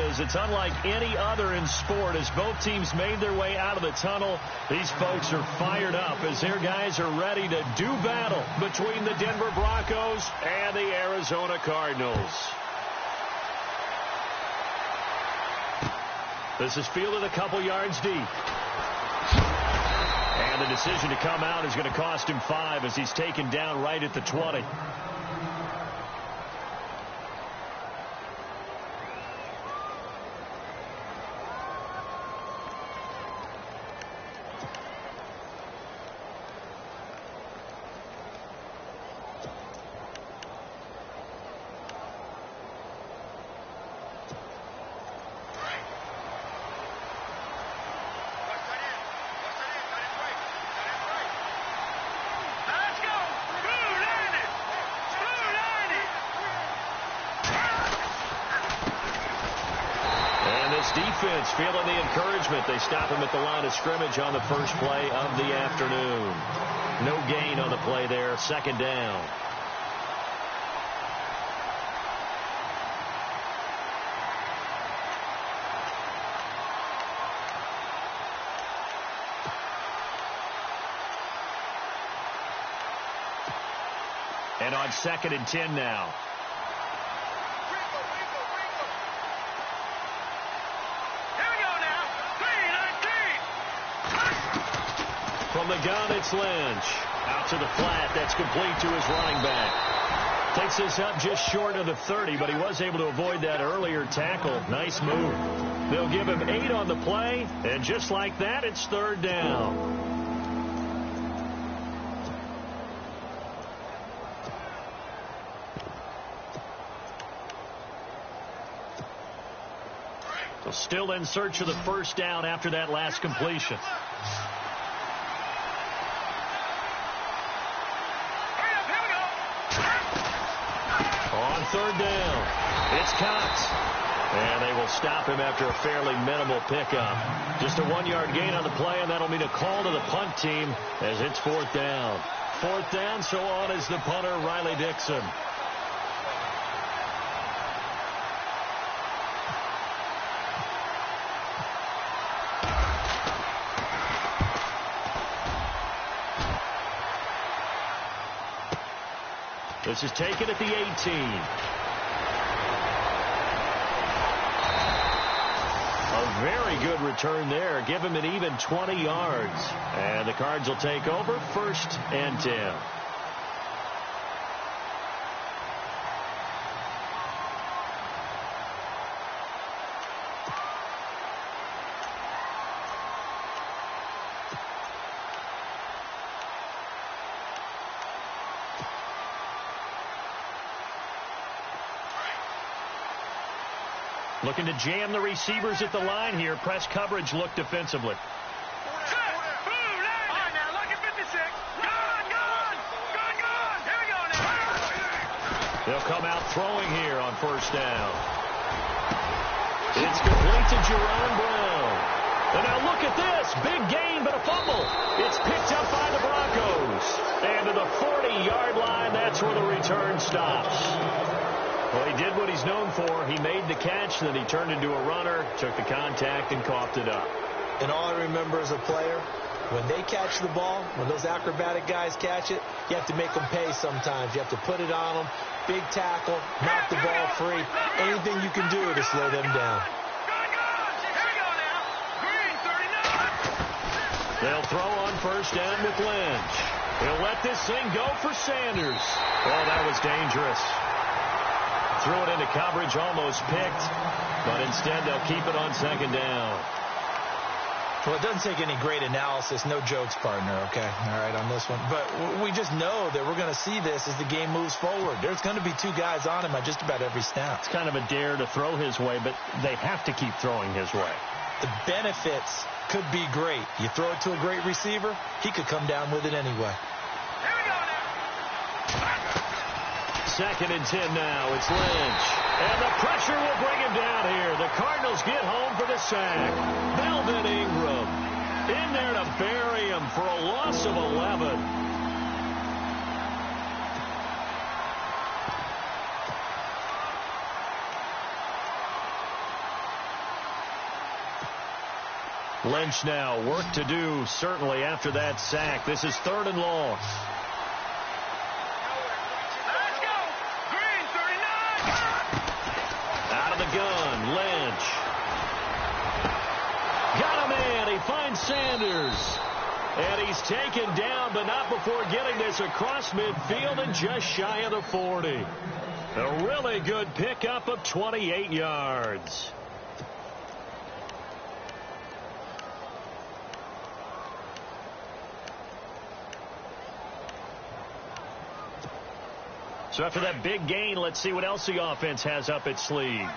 is. It's unlike any other in sport. As both teams made their way out of the tunnel, these folks are fired up as their guys are ready to do battle between the Denver Broncos and the Arizona Cardinals. This is fielded a couple yards deep. And the decision to come out is going to cost him 5 as he's taken down right at the 20. Defense feeling the encouragement. They stop him at the line of scrimmage on the first play of the afternoon. No gain on the play there. Second down. And on 2nd and 10 now. From the gun, it's Lynch. Out to the flat. That's complete to his running back. Takes this up just short of the 30, but he was able to avoid that earlier tackle. Nice move. They'll give him 8 on the play, and just like that, it's 3rd down. So still in search of the first down after that last completion. On 3rd down, it's Cox. And they will stop him after a fairly minimal pickup. Just a 1-yard gain on the play, and that'll mean a call to the punt team as it's 4th down. 4th down, so on is the punter, Riley Dixon. This is taken at the 18. A very good return there. Give him an even 20 yards. And the Cards will take over 1st and 10. Looking to jam the receivers at the line here. Press coverage look defensively. They'll come out throwing here on 1st down. It's complete to Jerome Brown. And now look at this. Big gain, but a fumble. It's picked up by the Broncos. And to the 40-yard line, that's where the return stops. Well, he did what he's known for. He made the catch, then he turned into a runner, took the contact, and coughed it up. And all I remember as a player, when they catch the ball, when those acrobatic guys catch it, you have to make them pay sometimes. You have to put it on them. Big tackle, knock the ball free. Anything you can do to slow them down. They'll throw on 1st down with Lynch. He'll let this thing go for Sanders. Oh, that was dangerous. Threw it into coverage, almost picked, but instead they'll keep it on 2nd down. Well, it doesn't take any great analysis, no jokes, partner, okay? All right, on this one. But we just know that we're going to see this as the game moves forward. There's going to be 2 guys on him at just about every snap. It's kind of a dare to throw his way, but they have to keep throwing his way. The benefits could be great. You throw it to a great receiver, he could come down with it anyway. 2nd and 10 now. It's Lynch. And the pressure will bring him down here. The Cardinals get home for the sack. Melvin Ingram in there to bury him for a loss of 11. Lynch now, work to do, certainly, after that sack. This is 3rd and long. Let's go! Green, 39! Out of the gun, Lynch. Got a man, he finds Sanders. And he's taken down, but not before getting this across midfield and just shy of the 40. A really good pickup of 28 yards. So after that big gain, let's see what else the offense has up its sleeve.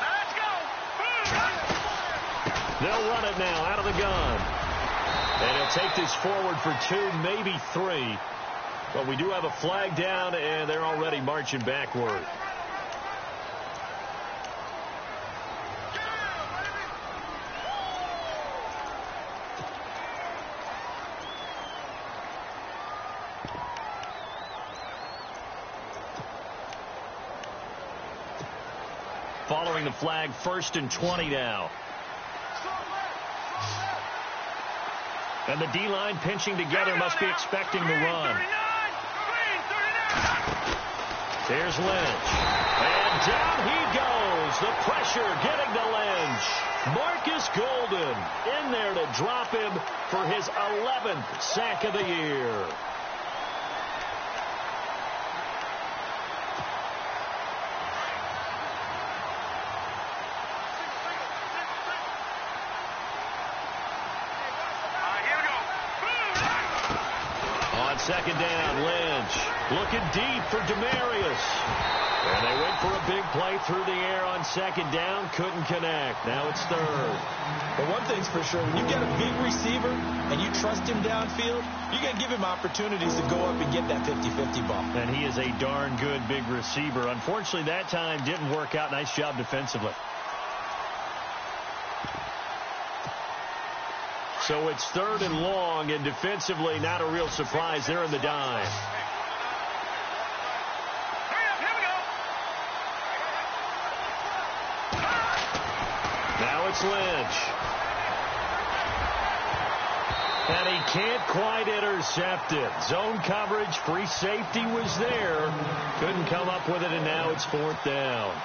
Let's go! They'll run it now out of the gun. And he'll take this forward for 2, maybe 3. But we do have a flag down, and they're already marching backward. Following the flag, 1st and 20 now. And the D-line pinching together, must be expecting the run. Here's Lynch. And down he goes. The pressure getting to Lynch. Marcus Golden in there to drop him for his 11th sack of the year. Second down, Lynch looking deep for Demarius. And they went for a big play through the air on 2nd down. Couldn't connect. Now it's 3rd. But one thing's for sure, when you get a big receiver and you trust him downfield, you got to give him opportunities to go up and get that 50-50 ball. And he is a darn good big receiver. Unfortunately, that time didn't work out. Nice job defensively. So it's 3rd and long, and defensively, not a real surprise. They're in the dime. Now it's Lynch. And he can't quite intercept it. Zone coverage, free safety was there. Couldn't come up with it, and now it's 4th down.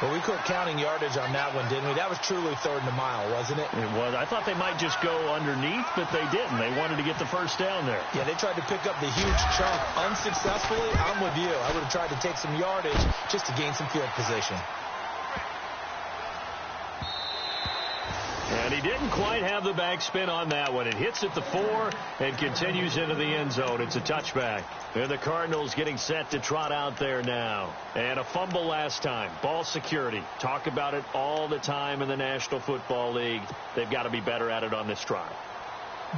Well, we quit counting yardage on that one, didn't we? That was truly 3rd and a mile, wasn't it? It was. I thought they might just go underneath, but they didn't. They wanted to get the 1st down there. Yeah, they tried to pick up the huge chunk unsuccessfully. I'm with you. I would have tried to take some yardage just to gain some field position. And he didn't quite have the backspin on that one. It hits at the 4 and continues into the end zone. It's a touchback. And the Cardinals getting set to trot out there now. And a fumble last time. Ball security. Talk about it all the time in the National Football League. They've got to be better at it on this drive.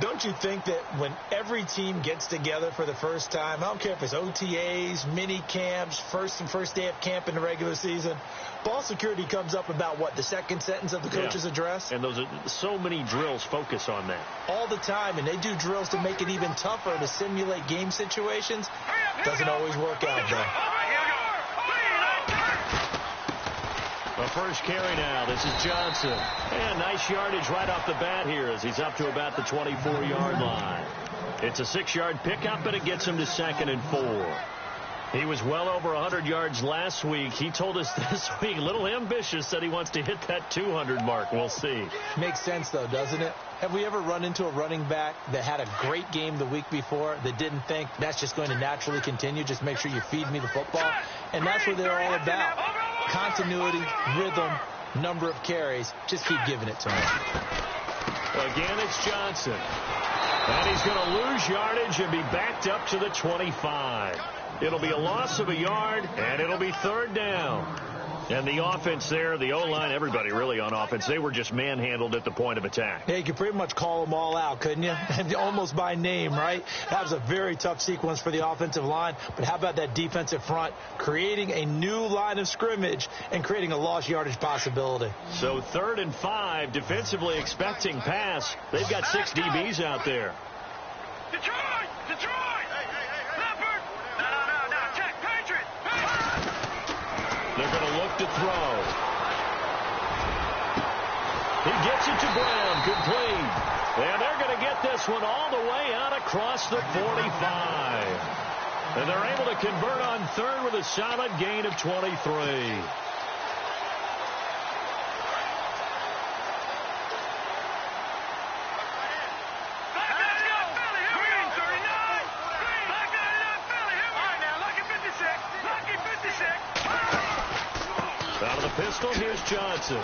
Don't you think that when every team gets together for the first time, I don't care if it's OTAs, mini camps, first day of camp in the regular season, ball security comes up about what, the 2nd sentence of the coach's address? And those are so many drills focus on that. All the time, and they do drills to make it even tougher to simulate game situations. Doesn't always work out, though. The first carry now. This is Johnson. And nice yardage right off the bat here as he's up to about the 24-yard line. It's a 6-yard pickup, and it gets him to 2nd and 4. He was well over 100 yards last week. He told us this week, a little ambitious, that he wants to hit that 200 mark. We'll see. Makes sense, though, doesn't it? Have we ever run into a running back that had a great game the week before that didn't think that's just going to naturally continue? Just make sure you feed me the football. And that's what they're all about. Continuity, rhythm, number of carries. Just keep giving it to him. Again, it's Johnson. And he's going to lose yardage and be backed up to the 25. It'll be a loss of a yard, and it'll be 3rd down. And the offense there, the O-line, everybody really on offense, they were just manhandled at the point of attack. Yeah, you could pretty much call them all out, couldn't you? Almost by name, right? That was a very tough sequence for the offensive line. But how about that defensive front creating a new line of scrimmage and creating a lost yardage possibility? So 3rd and 5, defensively expecting pass. They've got 6 DBs out there. Detroit! Leopard! No, check, Patriot! They're going to look to throw. Incomplete. And they're going to get this one all the way out across the 45. And they're able to convert on third with a solid gain of 23. Out of the pistol, here's Johnson.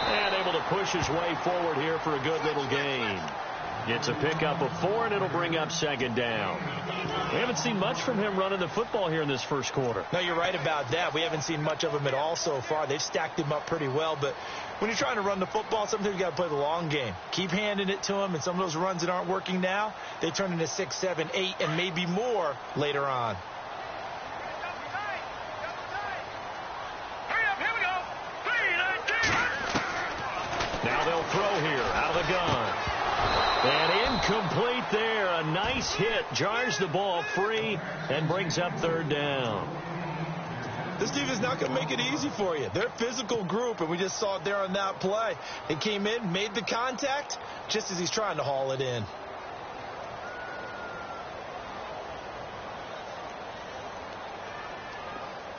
And able to push his way forward here for a good little gain. Gets a pickup of 4, and it'll bring up second down. We haven't seen much from him running the football here in this first quarter. No, you're right about that. We haven't seen much of him at all so far. They've stacked him up pretty well, but when you're trying to run the football, sometimes you got to play the long game. Keep handing it to him, and some of those runs that aren't working now, they turn into 6, 7, 8, and maybe more later on. Now they'll throw here out of the gun. And incomplete there. A nice hit. Jars the ball free and brings up third down. This team is not going to make it easy for you. They're a physical group, and we just saw it there on that play. They came in, made the contact, just as he's trying to haul it in.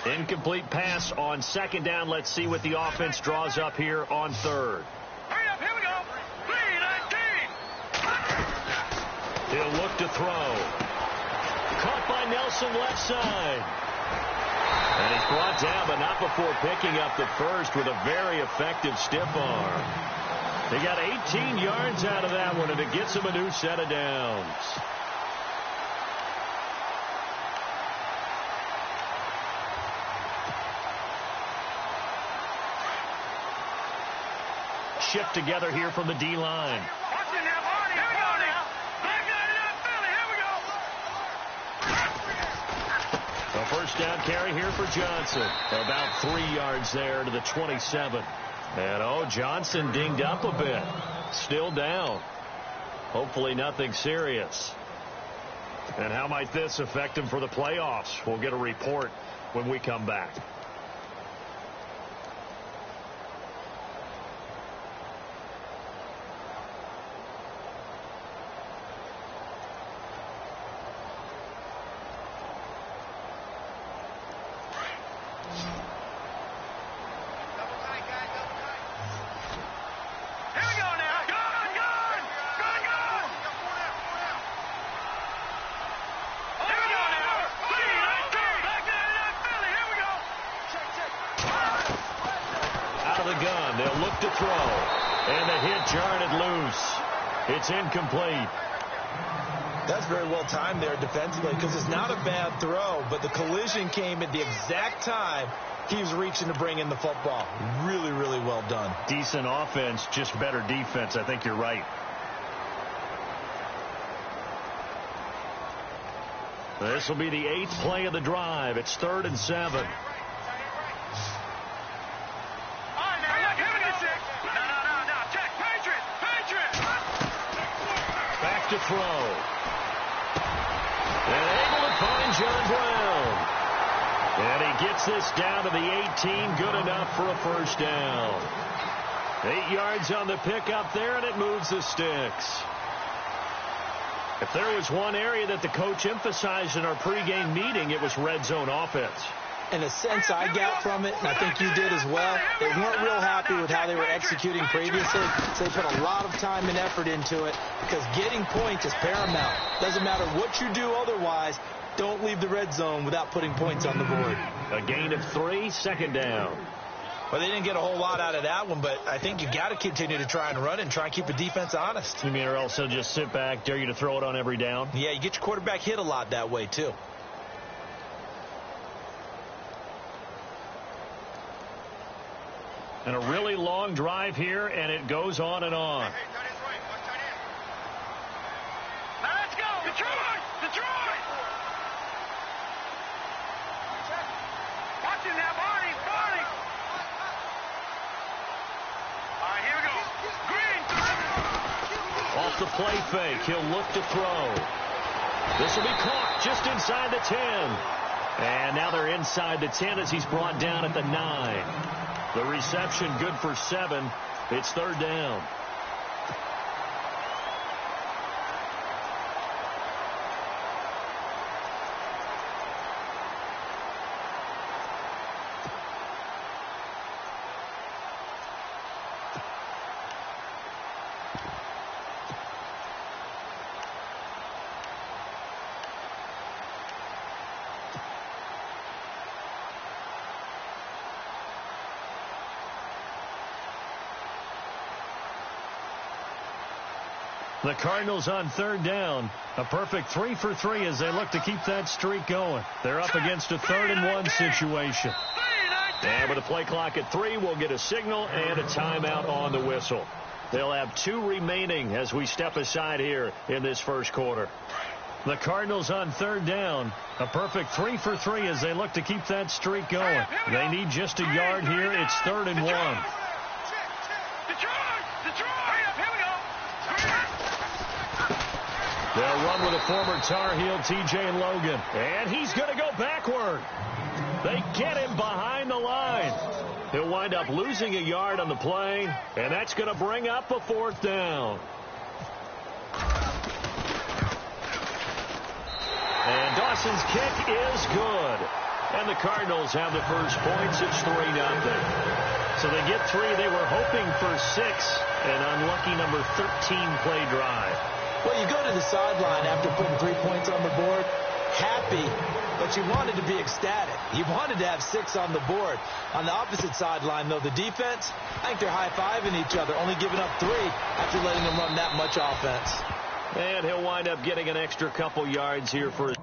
Incomplete pass on second down. Let's see what the offense draws up here on third. Hurry up, here we go. 3-19. He'll look to throw. Caught by Nelson left side. And he's brought down, but not before picking up the first with a very effective stiff arm. They got 18 yards out of that one, and it gets him a new set of downs. Shift together here from the D-line. A first down carry here for Johnson. About 3 yards there to the 27. And, Johnson dinged up a bit. Still down. Hopefully nothing serious. And how might this affect him for the playoffs? We'll get a report when we come back. It's incomplete. That's very well timed there defensively because it's not a bad throw, but the collision came at the exact time he was reaching to bring in the football. Really, really well done. Decent offense, just better defense. I think you're right. This will be the 8th play of the drive. It's 3rd and 7. To throw. And able to find John Brown. And he gets this down to the 18. Good enough for a first down. 8 yards on the pickup there, and it moves the sticks. If there was one area that the coach emphasized in our pregame meeting, it was red zone offense. And the sense I got from it, and I think you did as well, they weren't real happy with how they were executing previously, so they put a lot of time and effort into it because getting points is paramount. Doesn't matter what you do otherwise, don't leave the red zone without putting points on the board. A gain of 3, second down. Well, they didn't get a whole lot out of that one, but I think you got to continue to try and run and try and keep the defense honest. You mean, or else they'll just sit back, dare you to throw it on every down? Yeah, you get your quarterback hit a lot that way, too. And a really long drive here, and it goes on and on. Let's go! Detroit! Detroit! Watch it now, Barney! Barney! All right, here we go. Green! Off the play fake, he'll look to throw. This will be caught just inside the 10. And now they're inside the 10 as he's brought down at the 9. The reception good for 7, It's third down. The Cardinals on third down. A perfect 3 for 3 as they look to keep that streak going. They're up against a 3rd and 1 situation. And with a play clock at 3, we'll get a signal and a timeout on the whistle. They'll have 2 remaining as we step aside here in this first quarter. The Cardinals on third down. A perfect 3 for 3 as they look to keep that streak going. They need just a yard here. It's 3rd and 1. They'll run with a former Tar Heel, T.J. Logan. And he's going to go backward. They get him behind the line. He'll wind up losing a yard on the play, and that's going to bring up a 4th down. And Dawson's kick is good. And the Cardinals have the first points. It's 3-0. So they get 3. They were hoping for 6. An unlucky number 13 play drive. Well, you go to the sideline after putting 3 points on the board, happy, but you wanted to be ecstatic. You wanted to have 6 on the board. On the opposite sideline, though, the defense, I think they're high-fiving each other, only giving up 3 after letting them run that much offense. And he'll wind up getting an extra couple yards here for his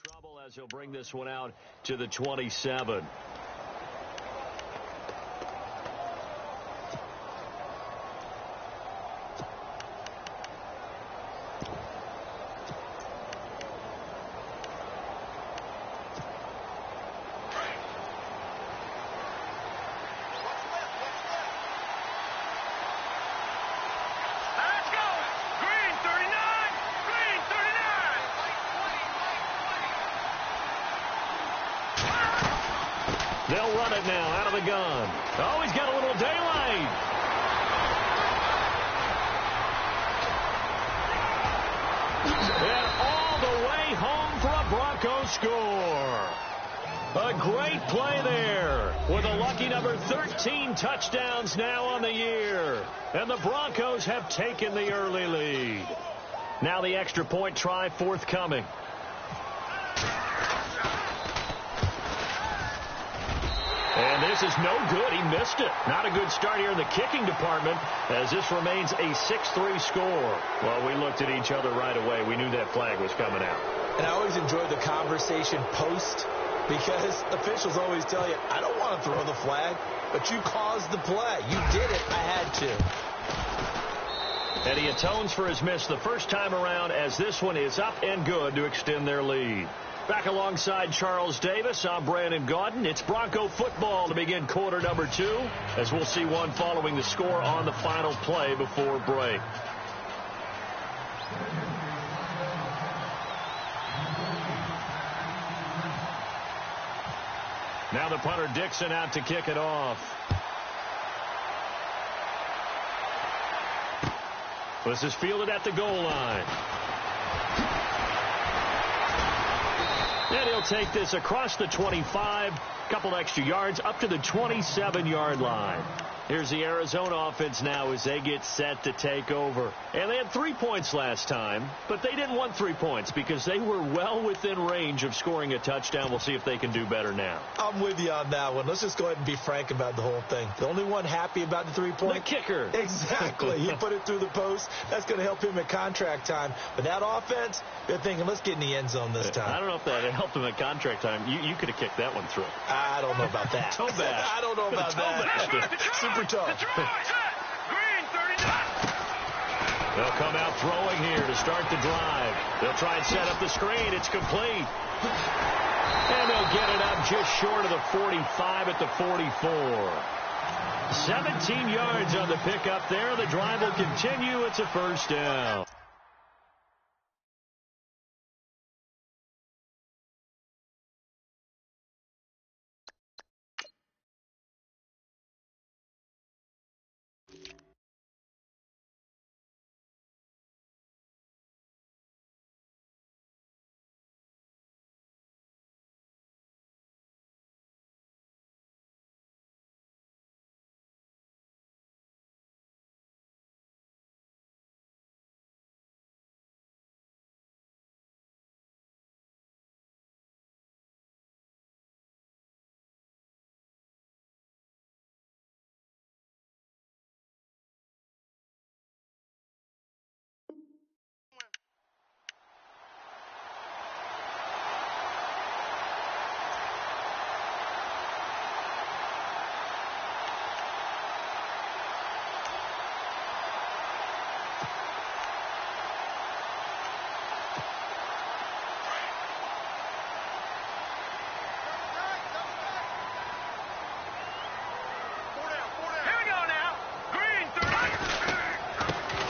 trouble as he'll bring this one out to the 27. They'll run it now out of the gun. Oh, he's got a little daylight. And all the way home for a Broncos score. A great play there with a lucky number 13 touchdowns now on the year. And the Broncos have taken the early lead. Now the extra point try forthcoming. And this is no good. He missed it. Not a good start here in the kicking department as this remains a 6-3 score. Well, we looked at each other right away. We knew that flag was coming out. And I always enjoy the conversation post because officials always tell you, I don't want to throw the flag, but you caused the play. You did it. I had to. And he atones for his miss the first time around as this one is up and good to extend their lead. Back alongside Charles Davis, I'm Brandon Gaudin. It's Bronco football to begin quarter number 2, as we'll see one following the score on the final play before break. Now the punter Dixon out to kick it off. This is fielded at the goal line. And he'll take this across the 25, couple extra yards up to the 27-yard line. Here's the Arizona offense now as they get set to take over. And they had 3 points last time, but they didn't want 3 points because they were well within range of scoring a touchdown. We'll see if they can do better now. I'm with you on that one. Let's just go ahead and be frank about the whole thing. The only one happy about the 3-point? The kicker. Exactly. He put it through the post. That's going to help him at contract time. But that offense, they're thinking, let's get in the end zone this time. I don't know if that helped him at contract time. You could have kicked that one through. I don't know about that. Toe bash. I don't know about that. Super tough. Green, 39. They'll come out throwing here to start the drive. They'll try and set up the screen. It's complete. And they'll get it up just short of the 45 at the 44. 17 yards on the pickup there. The drive will continue. It's a first down.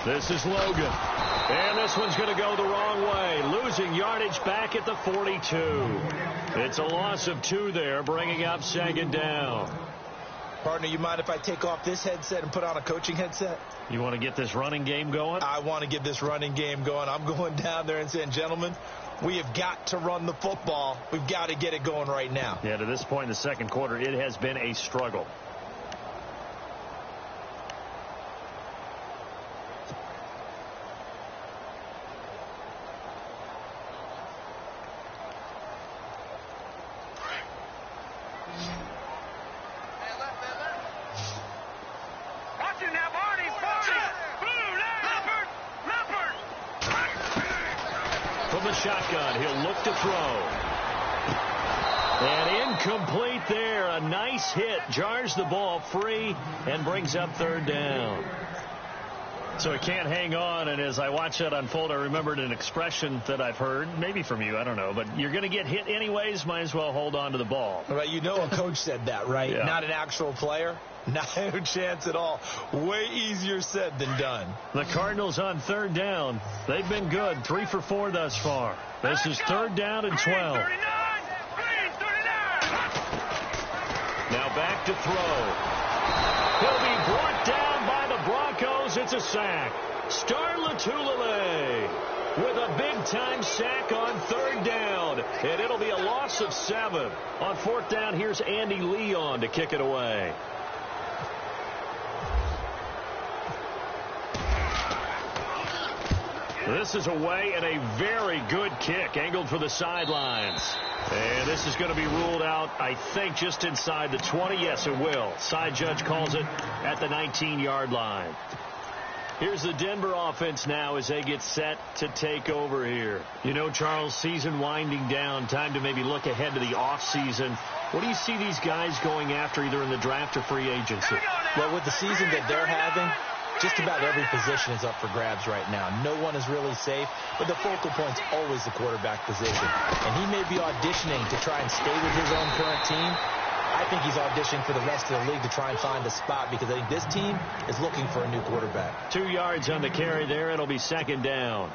This is Logan. And this one's going to go the wrong way. Losing yardage back at the 42. It's a loss of 2 there, bringing up second down. Partner, you mind if I take off this headset and put on a coaching headset? You want to get this running game going? I want to get this running game going. I'm going down there and saying, gentlemen, we have got to run the football. We've got to get it going right now. Yeah, to this point in the second quarter, it has been a struggle. Shotgun. He'll look to throw. And incomplete there. A nice hit. Jars the ball free and brings up third down. So he can't hang on. And as I watch that unfold, I remembered an expression that I've heard, maybe from you, I don't know, but you're going to get hit anyways, might as well hold on to the ball. Right, you know a coach said that, right? Yeah. Not an actual player. Not a chance at all. Way easier said than done. The Cardinals on third down. They've been good. 3 for 4 thus far. This is third down and 12. Green, 39. Now back to throw. He'll be brought down by the Broncos. It's a sack. Star Latulele. with a big-time sack on third down. And it'll be a loss of 7. On fourth down, here's Andy Leon to kick it away. This is away and a very good kick, angled for the sidelines. And this is going to be ruled out, I think, just inside the 20. Yes, it will. Side judge calls it at the 19-yard line. Here's the Denver offense now as they get set to take over here. You know, Charles, season winding down, time to maybe look ahead to the offseason. What do you see these guys going after either in the draft or free agency? Well, with the season that they're having, just about every position is up for grabs right now. No one is really safe, but the focal point's always the quarterback position. And he may be auditioning to try and stay with his own current team. I think he's auditioning for the rest of the league to try and find a spot because I think this team is looking for a new quarterback. 2 yards on the carry there. It'll be second down.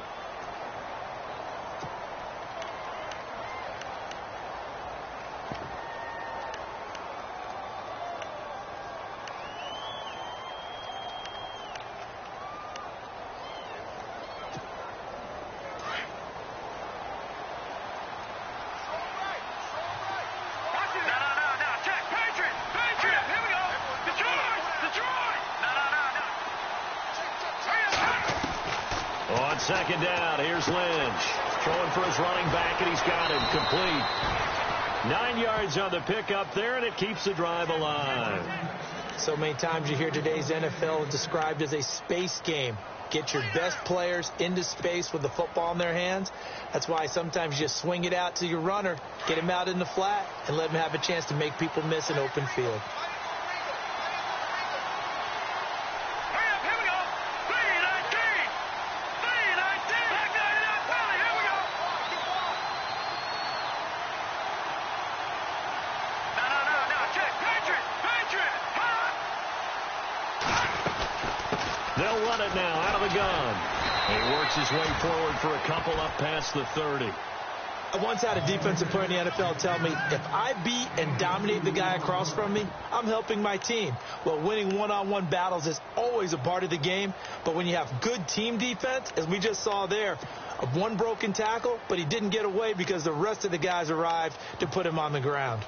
Second down, here's Lynch. Throwing for his running back, and he's got him complete. 9 yards on the pickup there, and it keeps the drive alive. So many times you hear today's NFL described as a space game. Get your best players into space with the football in their hands. That's why sometimes you just swing it out to your runner, get him out in the flat, and let him have a chance to make people miss an open field. They'll run it now out of the gun. He works his way forward for a couple up past the 30. I once had a defensive player in the NFL tell me, if I beat and dominate the guy across from me, I'm helping my team. Well, winning one-on-one battles is always a part of the game, but when you have good team defense, as we just saw there, one broken tackle, but he didn't get away because the rest of the guys arrived to put him on the ground.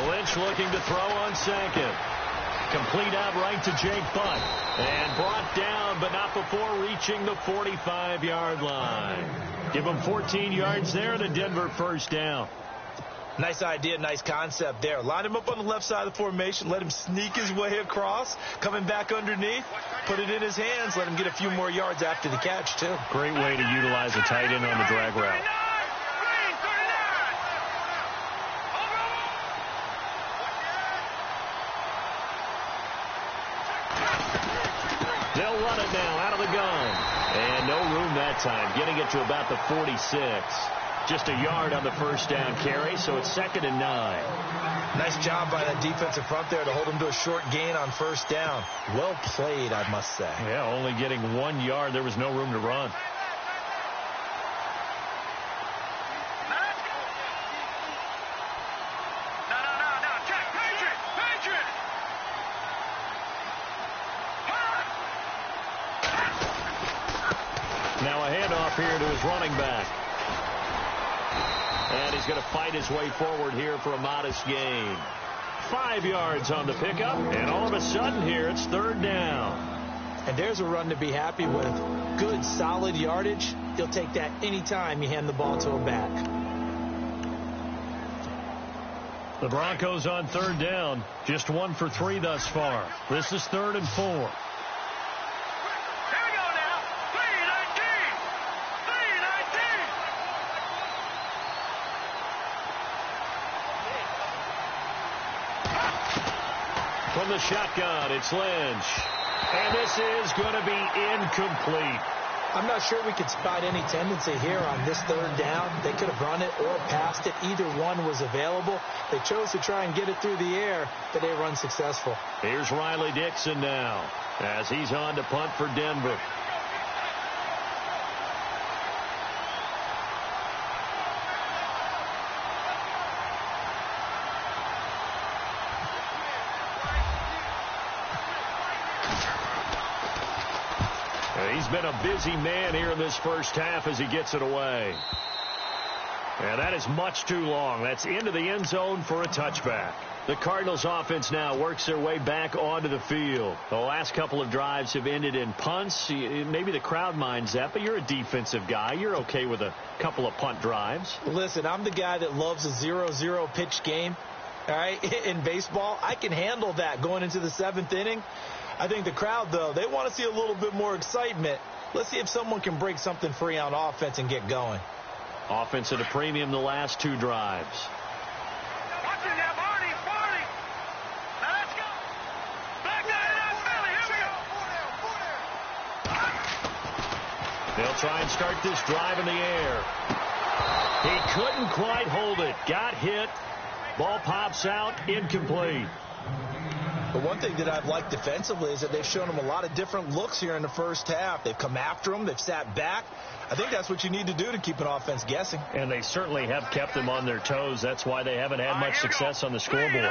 Lynch looking to throw on second. Complete out right to Jake Butt. And brought down, but not before reaching the 45-yard line. Give him 14 yards there and a Denver first down. Nice idea, nice concept there. Line him up on the left side of the formation. Let him sneak his way across. Coming back underneath. Put it in his hands. Let him get a few more yards after the catch, too. Great way to utilize a tight end on the drag route. They'll run it now out of the gun. And no room that time. Getting it to about the 46. Just a yard on the first down carry, so it's 2nd and 9. Nice job by that defensive front there to hold him to a short gain on first down. Well played, I must say. Yeah, only getting 1 yard. There was no room to run. Now a handoff here to his running back. And he's going to fight his way forward here for a modest gain. 5 yards on the pickup, and all of a sudden here it's 3rd down. And there's a run to be happy with. Good, solid yardage. You'll take that anytime you hand the ball to a back. The Broncos on 3rd down. Just 1 for 3 thus far. This is 3rd and 4. From the shotgun, it's Lynch. And this is going to be incomplete. I'm not sure we could spot any tendency here on this 3rd down. They could have run it or passed it. Either one was available. They chose to try and get it through the air, but they were unsuccessful. Here's Riley Dixon now as he's on to punt for Denver. He's been a busy man here in this first half as he gets it away. And that is much too long. That's into the end zone for a touchback. The Cardinals offense now works their way back onto the field. The last couple of drives have ended in punts. Maybe the crowd minds that, but you're a defensive guy. You're okay with a couple of punt drives. Listen, I'm the guy that loves a 0-0 pitch game. All right, in baseball, I can handle that going into the 7th inning. I think the crowd, though, they want to see a little bit more excitement. Let's see if someone can break something free on offense and get going. Offense at a premium the last 2 drives. They'll try and start this drive in the air. He couldn't quite hold it. Got hit. Ball pops out. Incomplete. But one thing that I've liked defensively is that they've shown him a lot of different looks here in the first half. They've come after him. They've sat back. I think that's what you need to do to keep an offense guessing. And they certainly have kept them on their toes. That's why they haven't had much success on the scoreboard.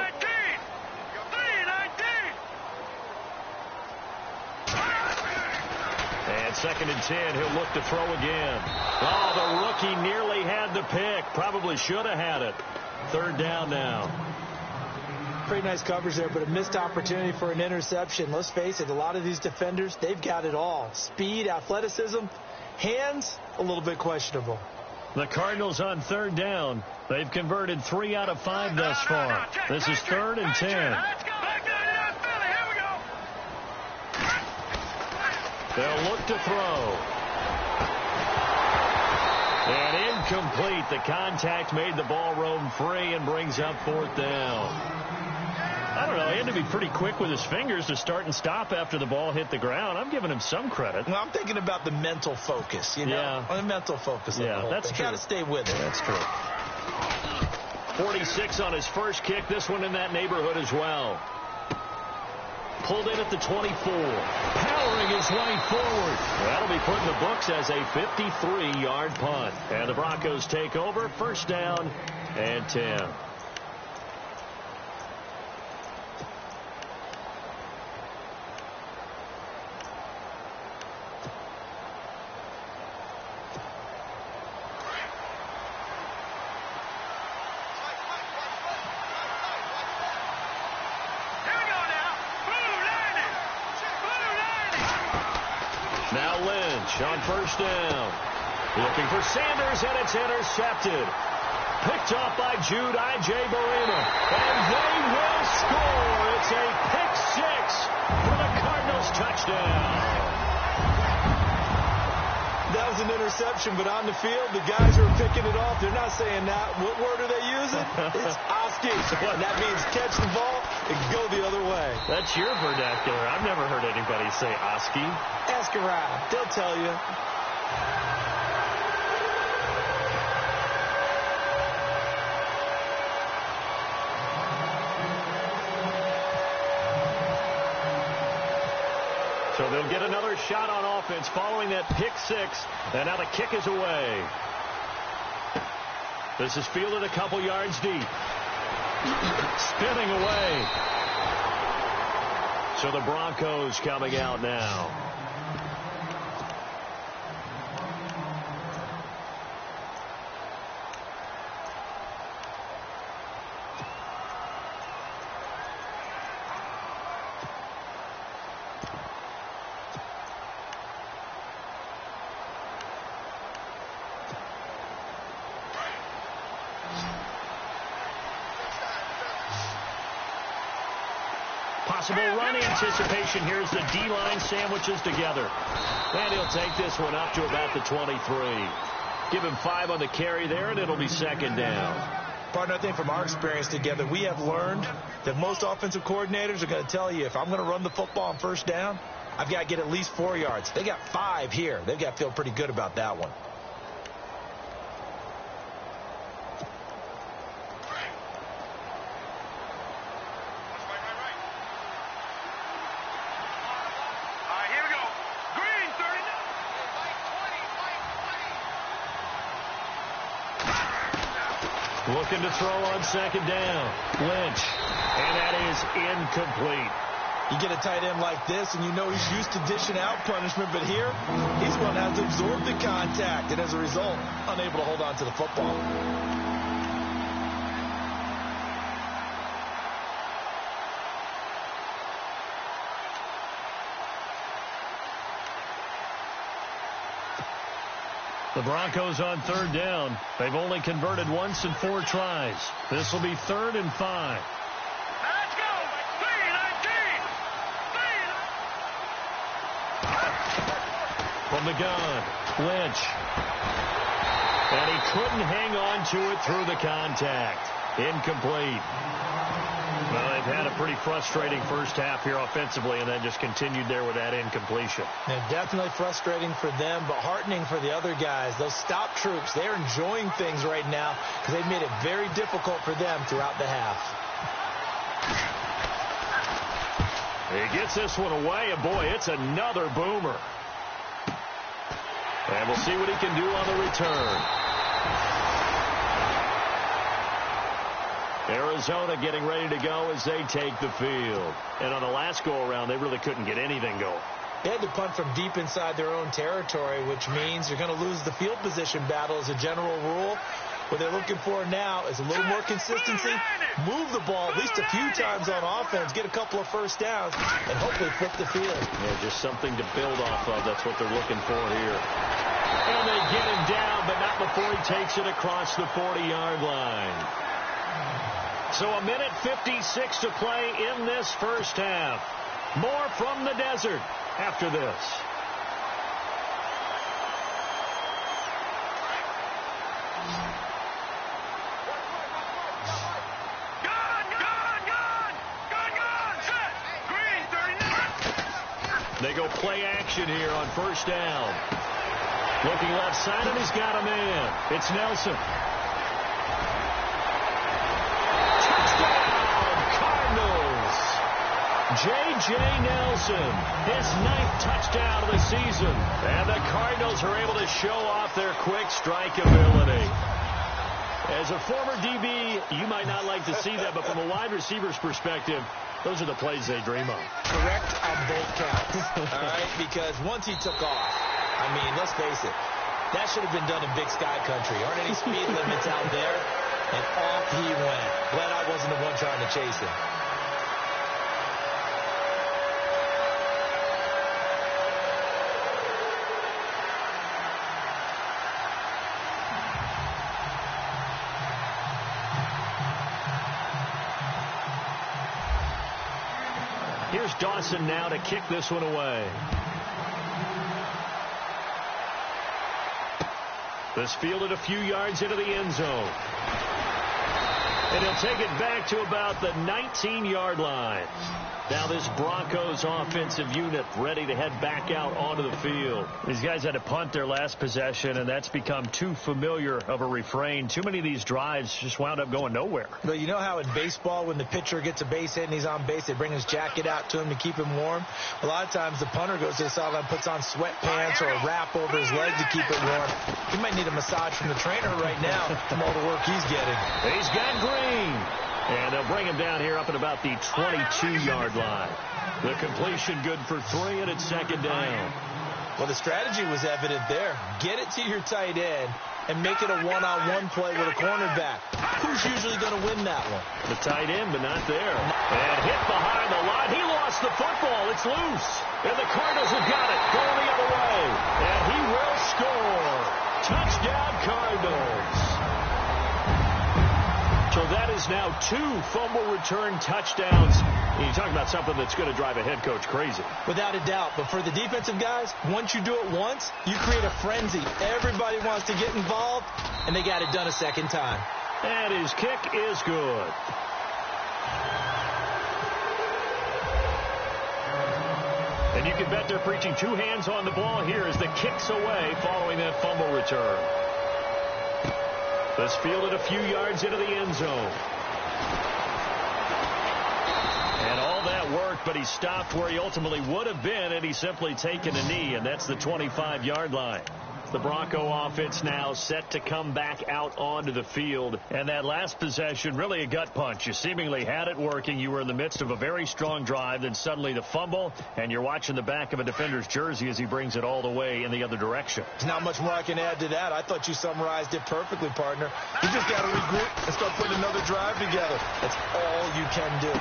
And 2nd and 10, he'll look to throw again. Oh, the rookie nearly had the pick. Probably should have had it. 3rd down now. Pretty nice coverage there, but a missed opportunity for an interception. Let's face it, a lot of these defenders, they've got it all. Speed, athleticism, hands, a little bit questionable. The Cardinals on 3rd down. They've converted 3 out of 5 thus far. This is 3rd and 10. They'll look to throw. And incomplete. The contact made the ball roam free and brings up 4th down. I don't know. He had to be pretty quick with his fingers to start and stop after the ball hit the ground. I'm giving him some credit. Well, I'm thinking about the mental focus, you know? Yeah. The mental focus. Yeah, that's true. Got to stay with it. That's true. 46 on his first kick. This one in that neighborhood as well. Pulled in at the 24. Powering his way forward. That'll be put in the books as a 53-yard punt. And the Broncos take over. 1st down and 10. Now Lynch on 1st down. Looking for Sanders, and it's intercepted. Picked off by Jude I.J. Barima. And they will score. It's a pick 6 for the Cardinals touchdown. That was an interception, but on the field, the guys who are picking it off, they're not saying that. What word are they using? It's Oski. And that means catch the ball and go the other way. That's your vernacular. I've never heard anybody say Oski. Ask around. They'll tell you. So they'll get another shot on offense following that pick 6. And now the kick is away. This is fielded a couple yards deep. Spinning away. So the Broncos coming out now. Possible run anticipation. Here's the D-line sandwiches together. And he'll take this one up to about the 23. Give him 5 on the carry there, and it'll be 2nd down. Partner, I think from our experience together, we have learned that most offensive coordinators are going to tell you, if I'm going to run the football on 1st down, I've got to get at least 4 yards. They got 5 here. They've got to feel pretty good about that one. Looking to throw on 2nd down. Lynch. And that is incomplete. You get a tight end like this, and you know he's used to dishing out punishment, but here, he's one that has to absorb the contact, and as a result, unable to hold on to the football. The Broncos on third down. They've only converted once in 4 tries. This will be 3rd and 5. Let's go. 3-19. From the gun, Lynch. And he couldn't hang on to it through the contact. Incomplete. Well, they've had a pretty frustrating first half here offensively, and then just continued there with that incompletion. And definitely frustrating for them, but heartening for the other guys. Those stop troops, they're enjoying things right now because they've made it very difficult for them throughout the half. He gets this one away, and boy, it's another boomer. And we'll see what he can do on the return. Arizona getting ready to go as they take the field. And on the last go-around, they really couldn't get anything going. They had to punt from deep inside their own territory, which means you're going to lose the field position battle as a general rule. What they're looking for now is a little more consistency, move the ball at least a few times on offense, get a couple of first downs, and hopefully flip the field. Yeah, just something to build off of. That's what they're looking for here. And they get him down, but not before he takes it across the 40-yard line. So 1:56 to play in this first half. More from the desert after this. They go play action here on first down. Looking left side, and he's got a man. It's Nelson. J.J. Nelson, his 9th touchdown of the season. And the Cardinals are able to show off their quick strike ability. As a former DB, you might not like to see that, but from a wide receiver's perspective, those are the plays they dream of. Correct on both counts, all right? Because once he took off, I mean, let's face it, that should have been done in Big Sky Country. Aren't any speed limits out there? And off he went. Glad I wasn't the one trying to chase him. Here's Dawson now to kick this one away. This fielded a few yards into the end zone. And he'll take it back to about the 19-yard line. Now this Broncos offensive unit ready to head back out onto the field. These guys had to punt their last possession, and that's become too familiar of a refrain. Too many of these drives just wound up going nowhere. But you know how in baseball, when the pitcher gets a base hit and he's on base, they bring his jacket out to him to keep him warm? A lot of times the punter goes to the sideline, puts on sweatpants or a wrap over his leg to keep it warm. He might need a massage from the trainer right now from all the work he's getting. He's got Green. And they'll bring him down here up at about the 22-yard line. The completion good for 3, and it's 2nd down. Well, the strategy was evident there. Get it to your tight end and make it a one-on-one play with a cornerback. Who's usually going to win that one? The tight end, but not there. And hit behind the line. He lost the football. It's loose. And the Cardinals have got it. Going the other way. And he will score. Touchdown, Cardinals. So that is now 2 fumble return touchdowns. And you talk about something that's going to drive a head coach crazy. Without a doubt. But for the defensive guys, once you do it once, you create a frenzy. Everybody wants to get involved, and they got it done a second time. And his kick is good. And you can bet they're preaching 2 hands on the ball here as the kick's away following that fumble return. This fielded a few yards into the end zone. And all that worked, but he stopped where he ultimately would have been, and he's simply taken a knee, and that's the 25-yard line. The Bronco offense now set to come back out onto the field. And that last possession, really a gut punch. You seemingly had it working. You were in the midst of a very strong drive. Then suddenly the fumble, and you're watching the back of a defender's jersey as he brings it all the way in the other direction. There's not much more I can add to that. I thought you summarized it perfectly, partner. You just got to regroup and start putting another drive together. That's all you can do.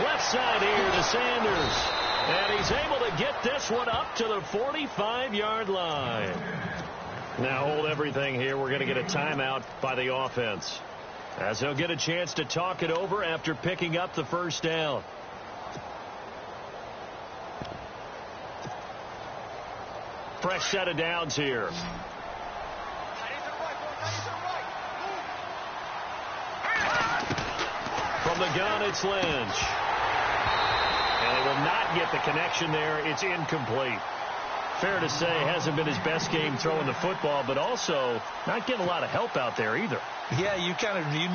Left side here to Sanders. And he's able to get this one up to the 45-yard line. Now hold everything here. We're going to get a timeout by the offense, as they'll get a chance to talk it over after picking up the first down. Fresh set of downs here. From the gun, it's Lynch. And they will not get the connection there. It's incomplete. Fair to say, hasn't been his best game throwing the football, but also not getting a lot of help out there either. Yeah, you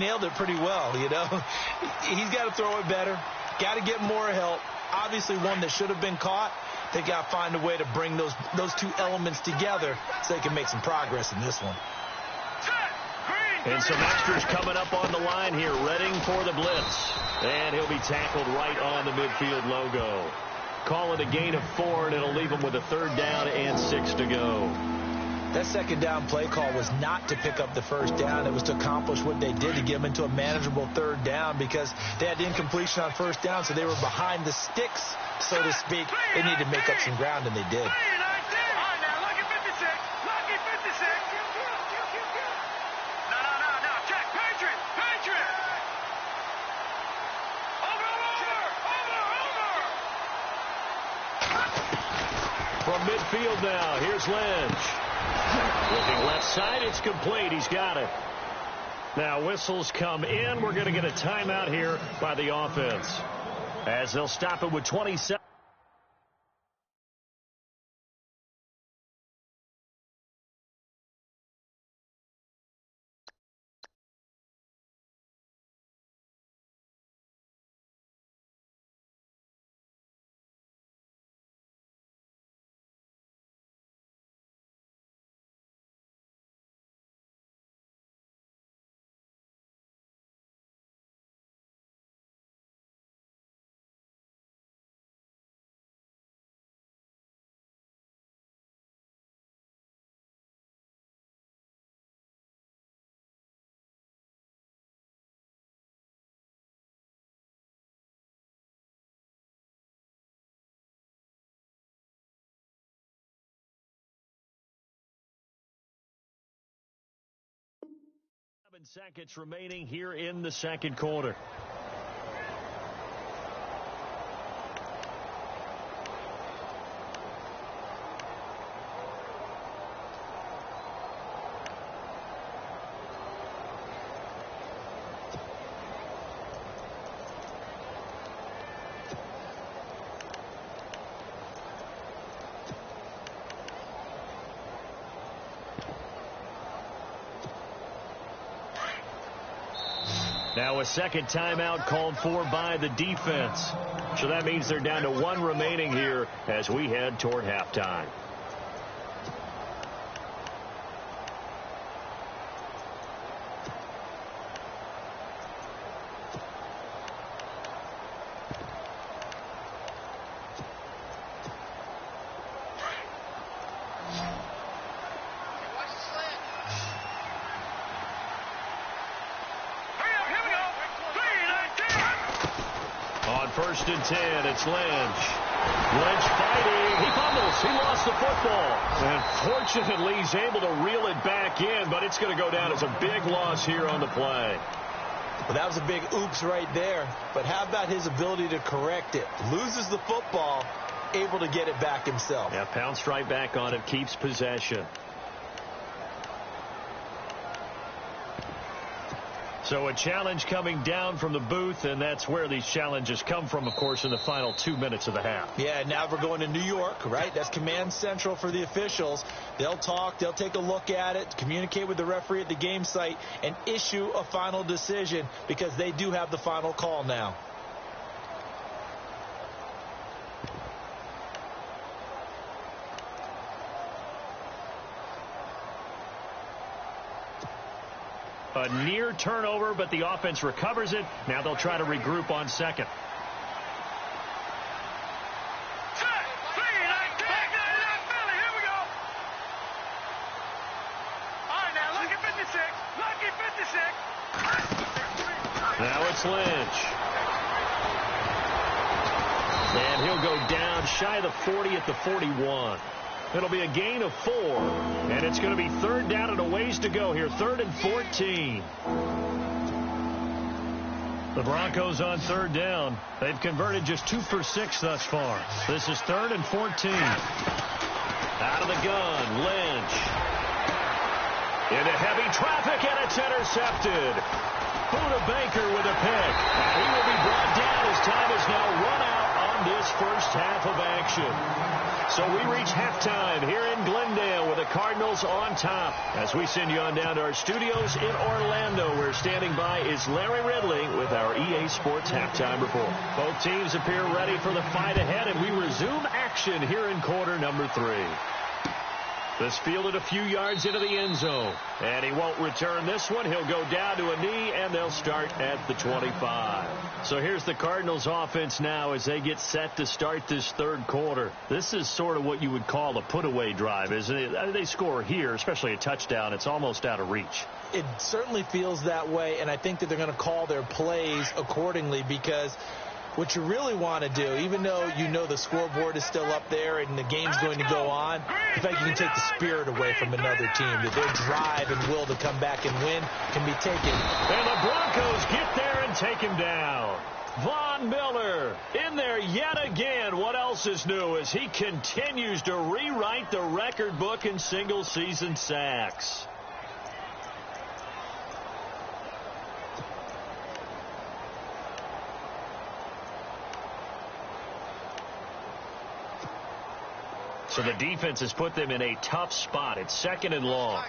nailed it pretty well, you know. He's got to throw it better. Got to get more help. Obviously one that should have been caught. They got to find a way to bring those two elements together so they can make some progress in this one. And some extras coming up on the line here, readying for the blitz. And he'll be tackled right on the midfield logo. Call it a gain of 4, and it'll leave him with a 3rd down and 6 to go. That second down play call was not to pick up the first down. It was to accomplish what they did, to get them into a manageable 3rd down, because they had incompletion on first down, so they were behind the sticks, so to speak. They needed to make up some ground, and they did. From midfield now, here's Lynch. Looking left side, it's complete. He's got it. Now whistles come in. We're going to get a timeout here by the offense, as they'll stop it with 27. Seconds remaining here in the second quarter. Now a second timeout called for by the defense. So that means they're down to 1 remaining here as we head toward halftime. First and 10, it's Lynch. Lynch fighting. He fumbles. He lost the football. And fortunately, he's able to reel it back in, but it's going to go down as a big loss here on the play. Well, that was a big oops right there. But how about his ability to correct it? Loses the football, able to get it back himself. Yeah, pounced right back on it, keeps possession. So a challenge coming down from the booth, and that's where these challenges come from, of course, in the final 2 minutes of the half. Yeah, now we're going to New York, right? That's command central for the officials. They'll talk, they'll take a look at it, communicate with the referee at the game site, and issue a final decision, because they do have the final call now. A near turnover, but the offense recovers it. Now they'll try to regroup on second. Now it's Lynch. And he'll go down shy of the 40 at the 41. It'll be a gain of 4. And it's going to be third down and a ways to go here. 3rd and 14. The Broncos on third down. They've converted just 2 for 6 thus far. This is 3rd and 14. Out of the gun, Lynch. Into heavy traffic, and it's intercepted. Buda Baker with a pick. And he will be brought down as time is now run out on this first half of action. So we reach halftime here in Glendale with the Cardinals on top. As we send you on down to our studios in Orlando, where standing by is Larry Ridley with our EA Sports Halftime Report. Both teams appear ready for the fight ahead, and we resume action here in quarter number 3. This fielded a few yards into the end zone. And he won't return this one. He'll go down to a knee, and they'll start at the 25. So here's the Cardinals offense now as they get set to start this third quarter. This is sort of what you would call a put-away drive, isn't it? They score here, especially a touchdown. It's almost out of reach. It certainly feels that way, and I think that they're going to call their plays accordingly, because what you really want to do, even though you know the scoreboard is still up there and the game's going to go on, I think you can take the spirit away from another team. That their drive and will to come back and win can be taken. And the Broncos get there and take him down. Von Miller in there yet again. What else is new as he continues to rewrite the record book in single-season sacks. So the defense has put them in a tough spot. It's 2nd and long.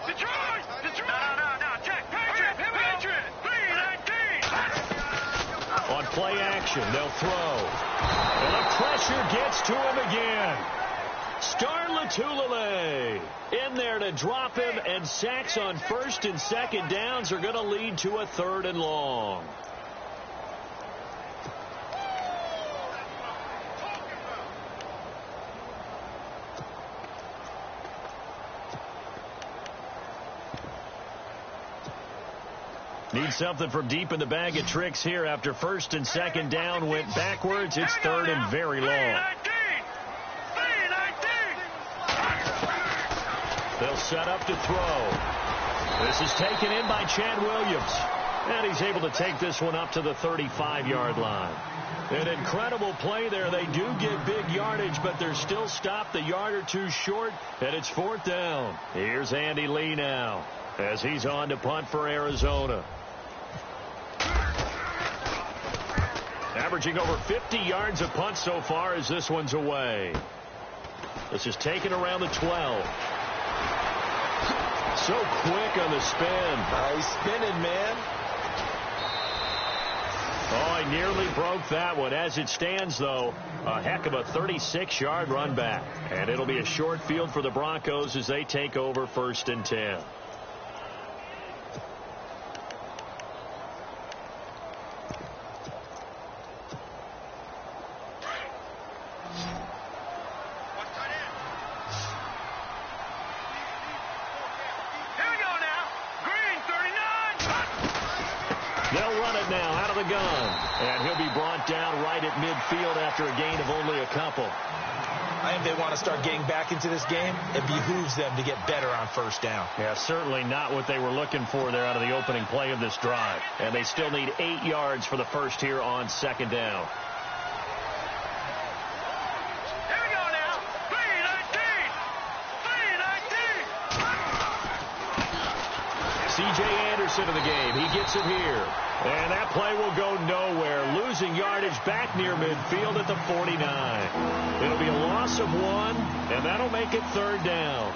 Detroit! No. Check. Patriot! 3-19! On play action, they'll throw. And the pressure gets to him again. Star Latulippe in there to drop him, and sacks on 1st and 2nd downs are going to lead to a 3rd and long. Need something from deep in the bag of tricks here after 1st and 2nd down went backwards. It's 3rd and very long. They'll set up to throw. This is taken in by Chad Williams. And he's able to take this one up to the 35-yard line. An incredible play there. They do get big yardage, but they're still stopped a yard or two short, and it's 4th down. Here's Andy Lee now as he's on to punt for Arizona. Averaging over 50 yards a punt so far as this one's away. This is taken around the 12. So quick on the spin. He's spinning, man. Oh, he nearly broke that one. As it stands, though, a heck of a 36-yard run back. And it'll be a short field for the Broncos as they take over 1st and 10. They'll run it now out of the gun. And he'll be brought down right at midfield after a gain of only a couple. I think they want to start getting back into this game. It behooves them to get better on 1st down. Yeah, certainly not what they were looking for there out of the opening play of this drive. And they still need 8 yards for the first here on 2nd down. Here we go now. 3-19! C.J. Anderson in the game. He gets it here. And that play will go nowhere. Losing yardage back near midfield at the 49. It'll be a loss of 1, and that'll make it 3rd down.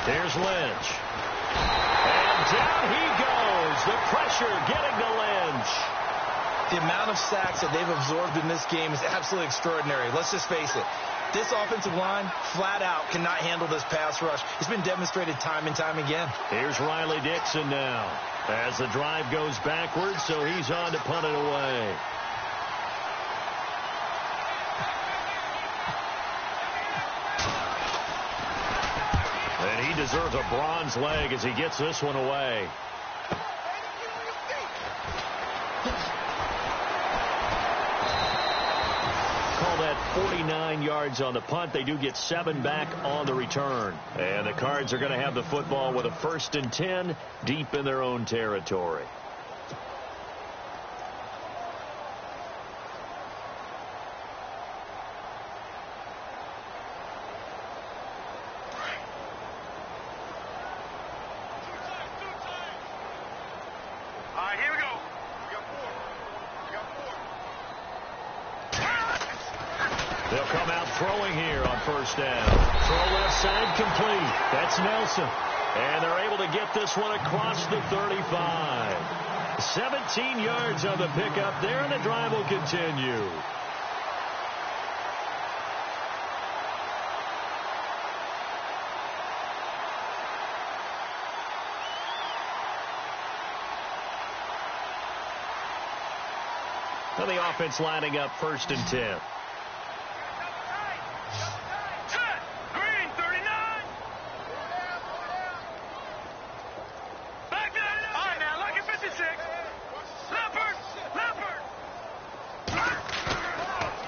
Here's Lynch. And down he goes. The pressure getting to Lynch. The amount of sacks that they've absorbed in this game is absolutely extraordinary. Let's just face it. This offensive line, flat out, cannot handle this pass rush. It's been demonstrated time and time again. Here's Riley Dixon now as the drive goes backwards, so he's on to punt it away. And he deserves a bronze leg as he gets this one away. Call that 49 yards on the punt. They do get 7 back on the return. And the Cards are going to have the football with a 1st and 10 deep in their own territory. They'll come out throwing here on 1st down. Throw left side complete. That's Nelson. And they're able to get this one across the 35. 17 yards on the pickup there, and the drive will continue. And the offense lining up 1st and 10.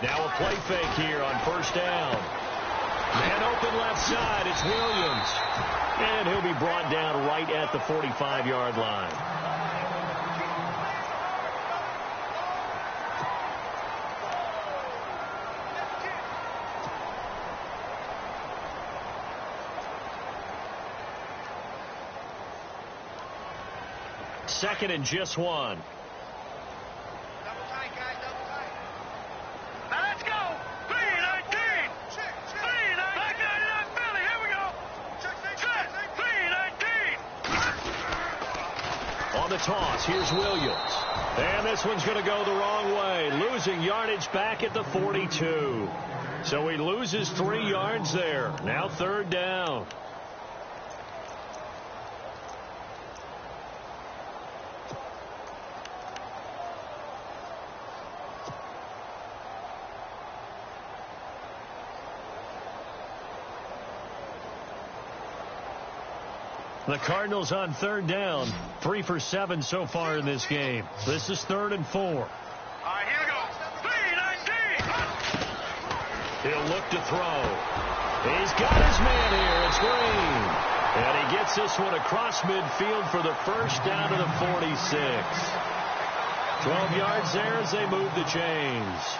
Now a play fake here on 1st down. Man open left side. It's Williams. And he'll be brought down right at the 45-yard line. Second and just 1. On the toss, here's Williams. And this one's going to go the wrong way. Losing yardage back at the 42. So he loses 3 yards there. Now 3rd down. The Cardinals on 3rd down. 3 for 7 so far in this game. This is 3rd and 4. All right, here we go. 3-19. He'll look to throw. He's got his man here. It's Green. And he gets this one across midfield for the 1st down to the 46. 12 yards there as they move the chains.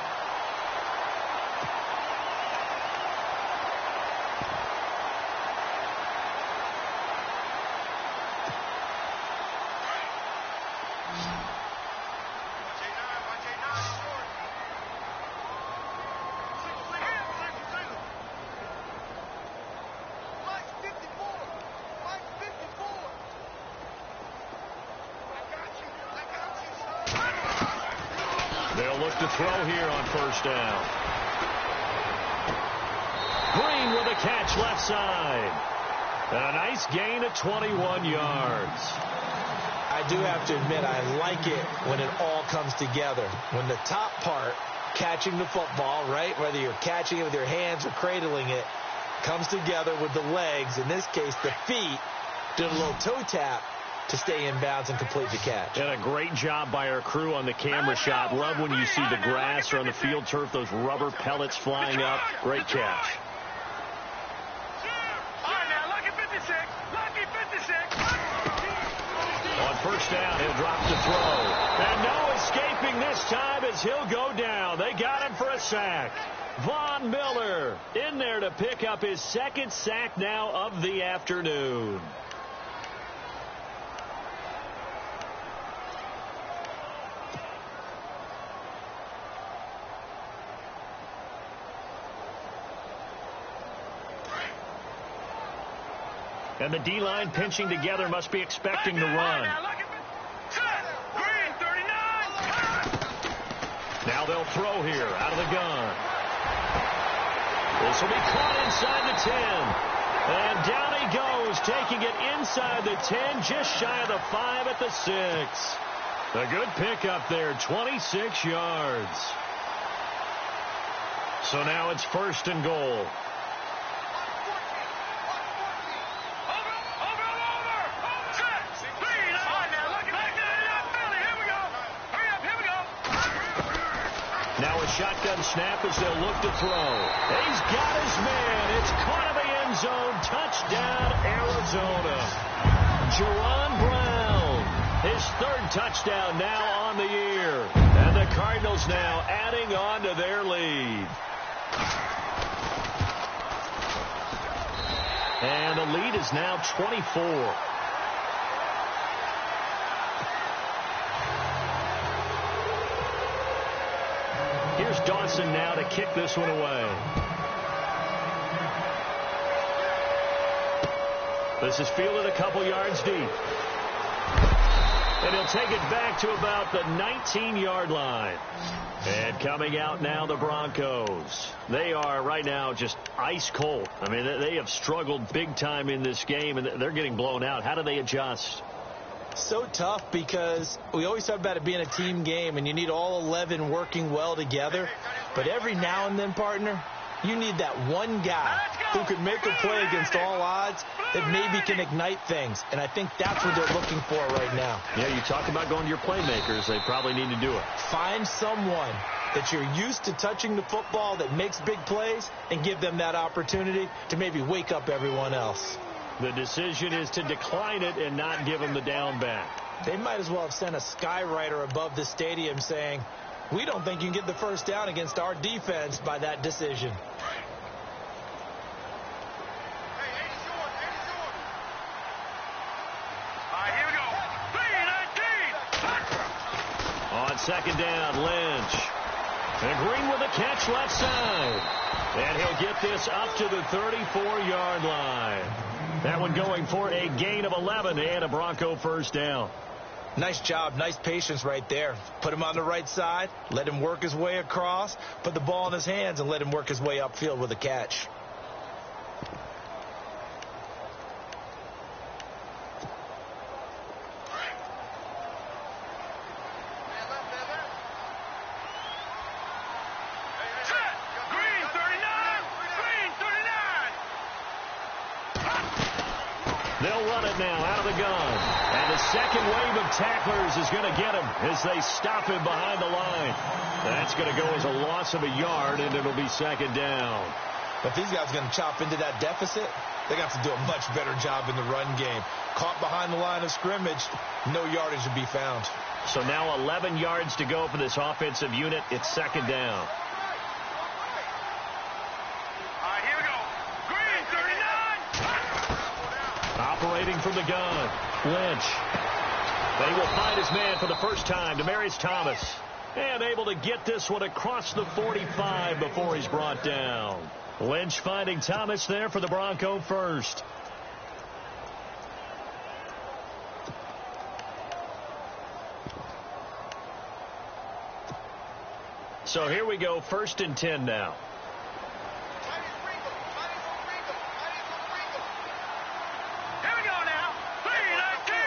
They'll look to throw here on 1st down. Green with a catch left side. And a nice gain of 21 yards. I do have to admit, I like it when it all comes together. When the top part, catching the football, right, whether you're catching it with your hands or cradling it, comes together with the legs, in this case the feet, did a little toe tap to stay in bounds and complete the catch. And a great job by our crew on the camera shot. Love when you see the grass or on the field turf, those rubber pellets flying up. Great catch. All right, now, lucky 56. Lucky 56. On 1st down, he'll drop to throw. And no escaping this time as he'll go down. They got him for a sack. Von Miller in there to pick up his 2nd sack now of the afternoon. And the D-line pinching together must be expecting the run. Now they'll throw here out of the gun. This will be caught inside the 10. And down he goes, taking it inside the 10, just shy of the 5 at the 6. A good pickup there, 26 yards. So now it's 1st and goal. Now a shotgun snap as they'll look to throw. He's got his man. It's caught in the end zone. Touchdown, Arizona. Jerron Brown, his 3rd touchdown now on the year. And the Cardinals now adding on to their lead. And the lead is now 24. Here's Dawson now to kick this one away. This is fielded a couple yards deep. And he'll take it back to about the 19-yard line. And coming out now, the Broncos. They are right now just ice cold. I mean, they have struggled big time in this game, and they're getting blown out. How do they adjust? So tough because we always talk about it being a team game, and you need all 11 working well together. But every now and then, partner, you need that one guy who could make a play against all odds that maybe can ignite things. And I think that's what they're looking for right now. Yeah, you talk about going to your playmakers. They probably need to do it. Find someone that you're used to touching the football that makes big plays and give them that opportunity to maybe wake up everyone else. The decision is to decline it and not give them the down back. They might as well have sent a skywriter above the stadium saying, we don't think you can get the first down against our defense by that decision. Here we go. 3-19. On 2nd down, Lynch. And Green with a catch left side. And he'll get this up to the 34-yard line. That one going for a gain of 11 and a Bronco first down. Nice job, nice patience right there. Put him on the right side, let him work his way across, put the ball in his hands, and let him work his way upfield with a catch. They'll run it now out of the gun. And the second wave of tacklers is going to get him as they stop him behind the line. That's going to go as a loss of a yard, and it'll be 2nd down. If these guys are going to chop into that deficit, they got to do a much better job in the run game. Caught behind the line of scrimmage, no yardage to be found. So now 11 yards to go for this offensive unit. It's 2nd down. Here we go. Green, 39. Operating from the gun, Lynch. They will find his man for the first time, Demaryius Thomas. And able to get this one across the 45 before he's brought down. Lynch finding Thomas there for the Bronco first. So here we go, 1st and 10 now. Here we go now. 3-19.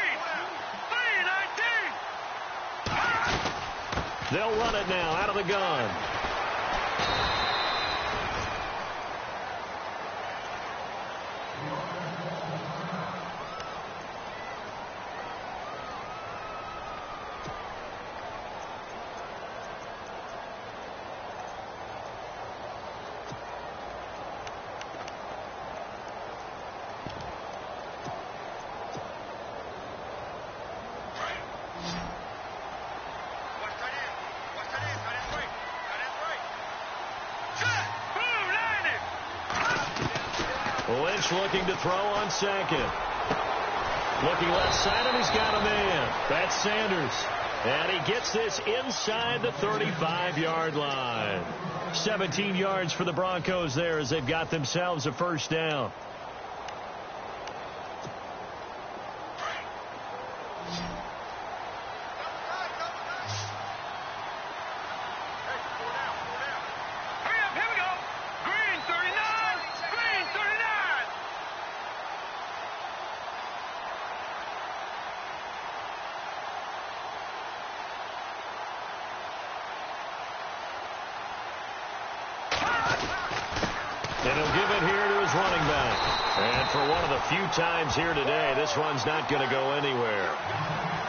3-19. They'll run it now out of the gun. Lynch looking to throw on 2nd. Looking left side, and he's got a man. That's Sanders. And he gets this inside the 35-yard line. 17 yards for the Broncos there as they've got themselves a first down. And for one of the few times here today, this one's not going to go anywhere.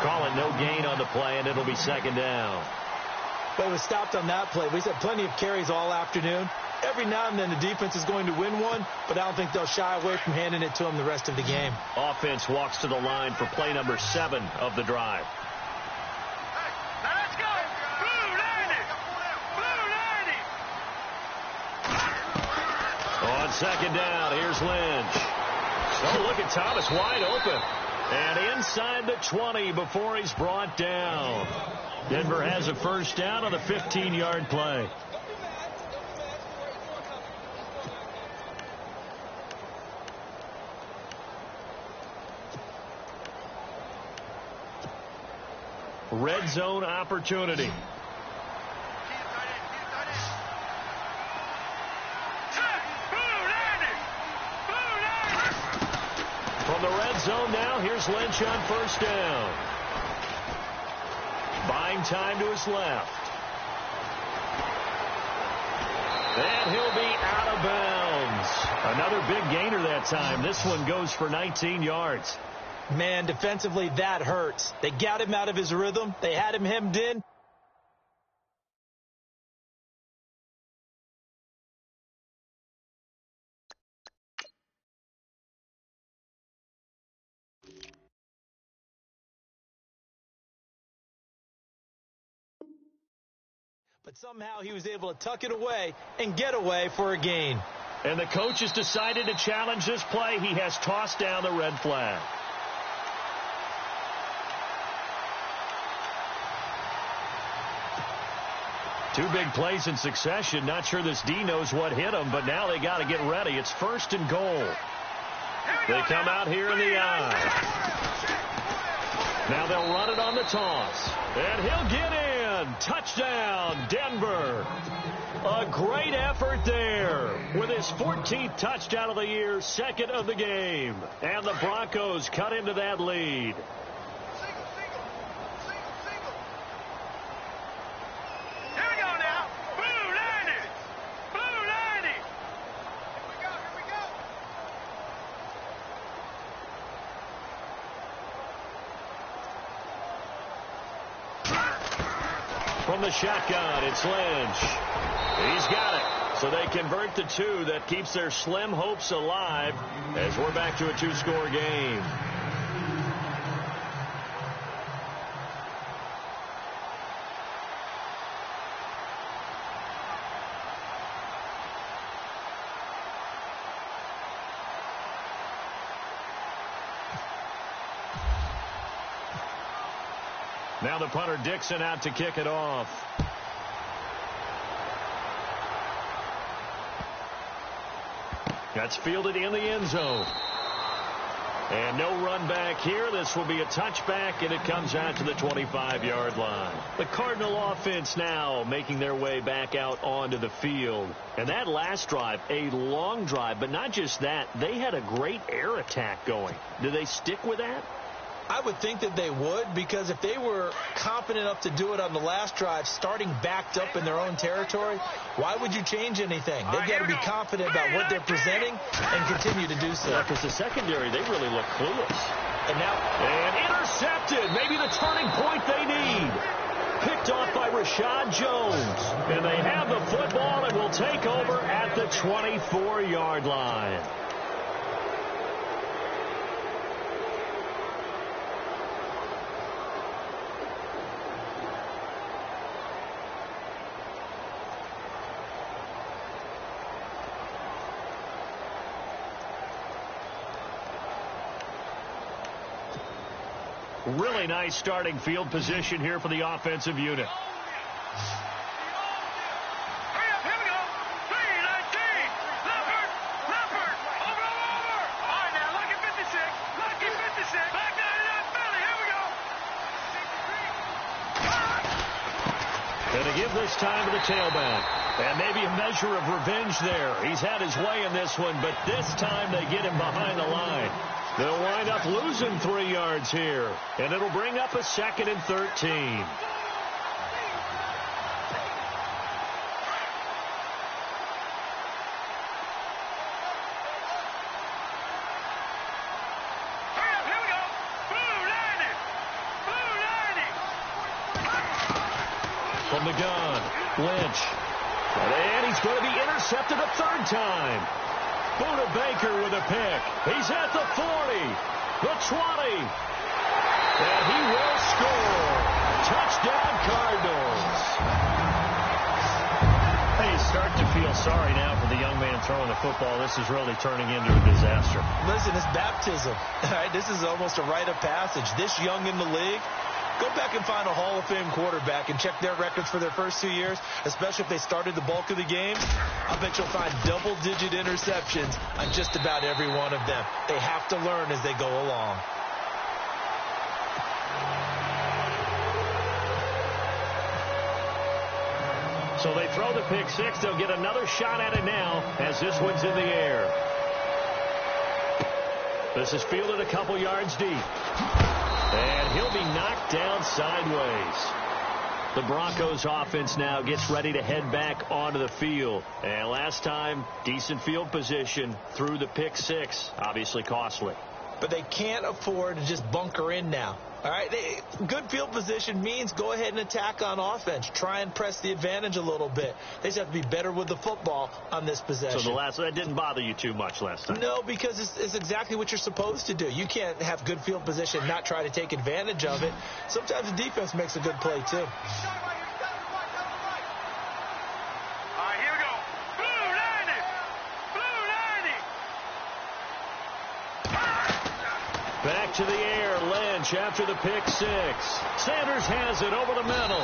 Call it no gain on the play, and it'll be second down. Well, he was stopped on that play. We've had plenty of carries all afternoon. Every now and then the defense is going to win one, but I don't think they'll shy away from handing it to him the rest of the game. Offense walks to the line for play number 7 of the drive. Now let's go. Blue 90. Blue 90. On second down, here's Lynch. Oh, look at Thomas wide open. And inside the 20 before he's brought down. Denver has a first down on the 15-yard play. Red zone opportunity. From the red zone now, here's Lynch on first down. Buying time to his left. And he'll be out of bounds. Another big gainer that time. This one goes for 19 yards. Man, defensively, that hurts. They got him out of his rhythm. They had him hemmed in. But somehow he was able to tuck it away and get away for a gain. And the coach has decided to challenge this play. He has tossed down the red flag. Two big plays in succession. Not sure this D knows what hit him, but now they got to get ready. It's first and goal. They come out here in the eye. Now they'll run it on the toss. And he'll get in. Touchdown, Denver. A great effort there with his 14th touchdown of the year, second of the game. And the Broncos cut into that lead. From the shotgun, it's Lynch. He's got it. So they convert the 2. That keeps their slim hopes alive as we're back to a 2-score game. Now the punter Dixon out to kick it off. That's fielded in the end zone. And no run back here. This will be a touchback, and it comes out to the 25-yard line. The Cardinal offense now making their way back out onto the field. And that last drive, a long drive, but not just that. They had a great air attack going. Do they stick with that? I would think that they would, because if they were confident enough to do it on the last drive, starting backed up in their own territory, why would you change anything? They've got to be confident about what they're presenting and continue to do so. Because the secondary, they really look clueless. And intercepted. Maybe the turning point they need. Picked off by Rashad Jones. And they have the football and will take over at the 24-yard line. Really nice starting field position here for the offensive unit. Hurry up, here we go. 3-19. Leopard. Over. All right, now, lucky 56. Back down to that belly. Here we go. And to give this time to the tailback. And maybe a measure of revenge there. He's had his way in this one, but this time they get him behind the line. They'll wind up losing 3 yards here. And it'll bring up a 2nd and 13. from the gun. Lynch. And he's going to be intercepted a third time. Buda Baker with a pick. He's at the 40, the 20. And he will score. Touchdown, Cardinals. Hey, you start to feel sorry now for the young man throwing the football. This is really turning into a disaster. Listen, it's baptism. All right, this is almost a rite of passage. This young in the league, go back and find a Hall of Fame quarterback and check their records for their first 2 years, especially if they started the bulk of the games. I bet you'll find double-digit interceptions on just about every one of them. They have to learn as they go along. So they throw the pick six. They'll get another shot at it now as this one's in the air. This is fielded a couple yards deep. And he'll be knocked down sideways. The Broncos offense now gets ready to head back onto the field. And last time, decent field position through the pick six. Obviously costly. But they can't afford to just bunker in now. All right, good field position means go ahead and attack on offense. Try and press the advantage a little bit. They just have to be better with the football on this possession. So that didn't bother you too much last time? No, because it's exactly what you're supposed to do. You can't have good field position and not try to take advantage of it. Sometimes the defense makes a good play, too. Back to the air, Lynch after the pick six. Sanders has it over the middle.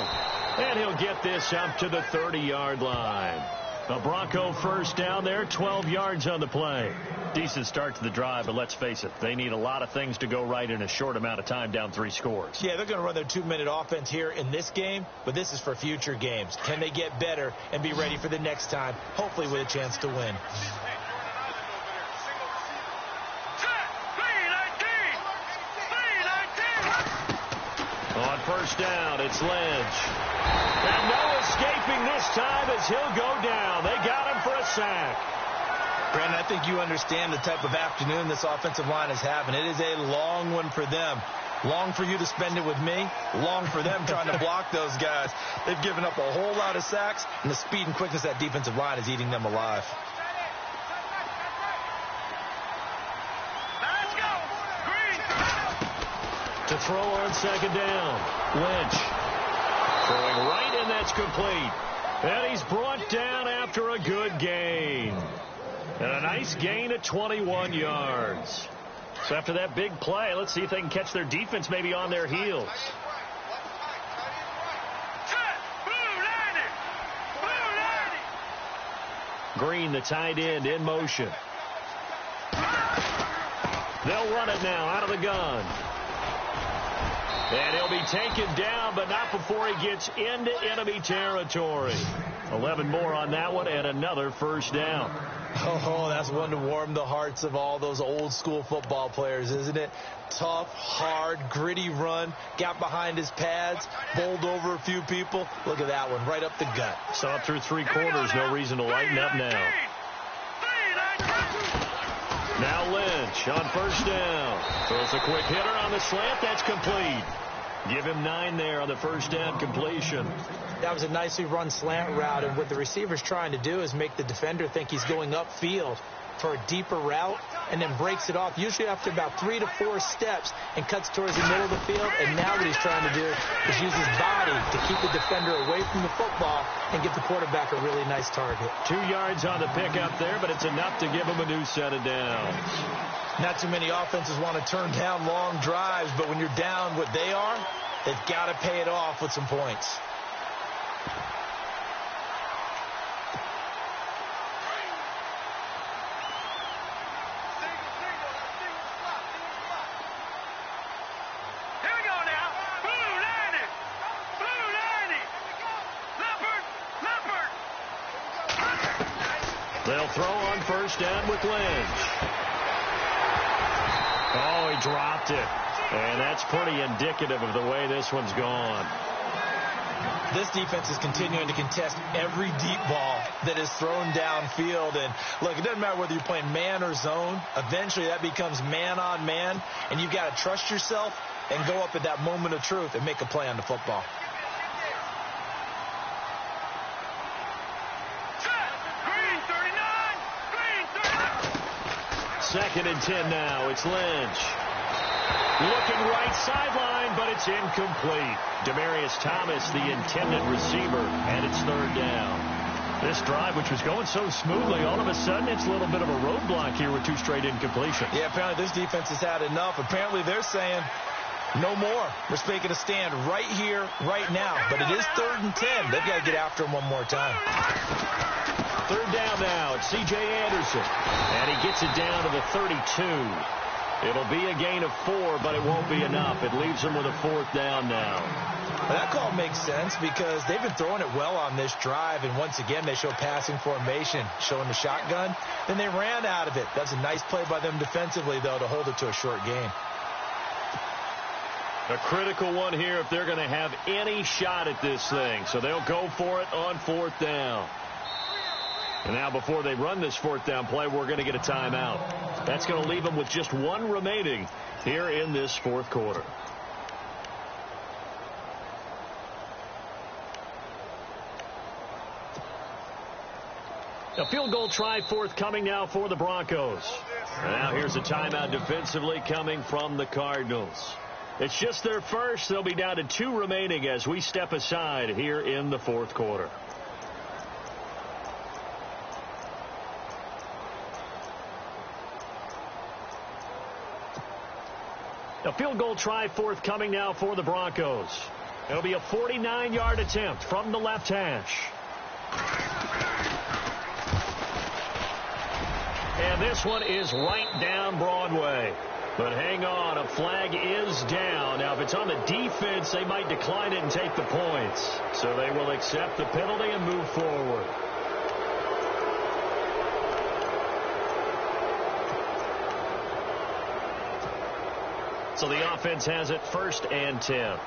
And he'll get this up to the 30-yard line. A Bronco first down there, 12 yards on the play. Decent start to the drive, but let's face it, they need a lot of things to go right in a short amount of time, down 3 scores. Yeah, they're going to run their 2-minute offense here in this game, but this is for future games. Can they get better and be ready for the next time, hopefully with a chance to win? On first down, it's Lynch. And no escaping this time as he'll go down. They got him for a sack. Brandon, I think you understand the type of afternoon this offensive line is having. It is a long one for them. Long for you to spend it with me. Long for them trying to block those guys. They've given up a whole lot of sacks, and the speed and quickness of that defensive line is eating them alive. To throw on second down. Lynch throwing right, and that's complete. And he's brought down after a good gain. And a nice gain of 21 yards. So after that big play, let's see if they can catch their defense maybe on their heels. Green, the tight end, in motion. They'll run it now out of the gun. And he'll be taken down, but not before he gets into enemy territory. 11 more on that one, and another first down. Oh, that's one to warm the hearts of all those old-school football players, isn't it? Tough, hard, gritty run. Got behind his pads, bowled over a few people. Look at that one, right up the gut. Saw it through 3 quarters. No reason to lighten up now. Now Lynch on first down. Throws a quick hitter on the slant. That's complete. Give him 9 there on the first down completion. That was a nicely run slant route, and what the receiver's trying to do is make the defender think he's going upfield for a deeper route, and then breaks it off, usually after about 3 to 4 steps, and cuts towards the middle of the field. And now what he's trying to do is use his body to keep the defender away from the football and give the quarterback a really nice target. 2 yards on the pickup there, but it's enough to give him a new set of downs. Not too many offenses want to turn down long drives, but when you're down what they are, they've got to pay it off with some points. They'll throw on first down with Lynch. Oh, he dropped it. And that's pretty indicative of the way this one's gone. This defense is continuing to contest every deep ball that is thrown downfield. And, look, it doesn't matter whether you're playing man or zone. Eventually that becomes man on man, and you've got to trust yourself and go up at that moment of truth and make a play on the football. 2nd and 10 now. It's Lynch. Looking right sideline, but it's incomplete. Demaryius Thomas, the intended receiver, and it's 3rd down. This drive, which was going so smoothly, all of a sudden it's a little bit of a roadblock here with 2 straight incompletions. Yeah, apparently this defense has had enough. Apparently they're saying no more. We're making a stand right here, right now. But it is 3rd and 10. They've got to get after him one more time. 3rd down now. It's C.J. Anderson. And he gets it down to the 32. It'll be a gain of 4, but it won't be enough. It leaves him with a 4th down now. Well, that call makes sense because they've been throwing it well on this drive, and once again they show passing formation, showing the shotgun. Then they ran out of it. That's a nice play by them defensively, though, to hold it to a short gain. A critical one here if they're going to have any shot at this thing. So they'll go for it on 4th down. And now before they run this 4th down play, we're going to get a timeout. That's going to leave them with just 1 remaining here in this 4th quarter. A field goal try forthcoming now for the Broncos. And now here's a timeout defensively coming from the Cardinals. It's just their first. They'll be down to 2 remaining as we step aside here in the 4th quarter. A field goal try forthcoming now for the Broncos. It'll be a 49-yard attempt from the left hash. And this one is right down Broadway. But hang on, a flag is down. Now, if it's on the defense, they might decline it and take the points. So they will accept the penalty and move forward. So the offense has it 1st and 10. Here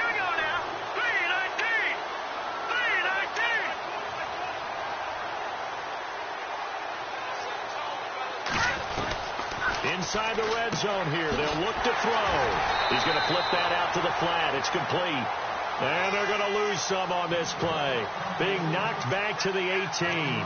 we go now. 3-19. 3-19. Inside the red zone here. They'll look to throw. He's going to flip that out to the flat. It's complete. And they're going to lose some on this play. Being knocked back to the 18.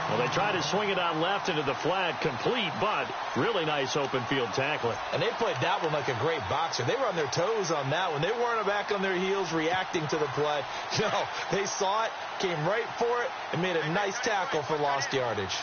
Well, they tried to swing it on left into the flat, complete, but really nice open field tackling. And they played that one like a great boxer. They were on their toes on that one. They weren't back on their heels reacting to the play. No, they saw it, came right for it, and made a nice tackle for lost yardage.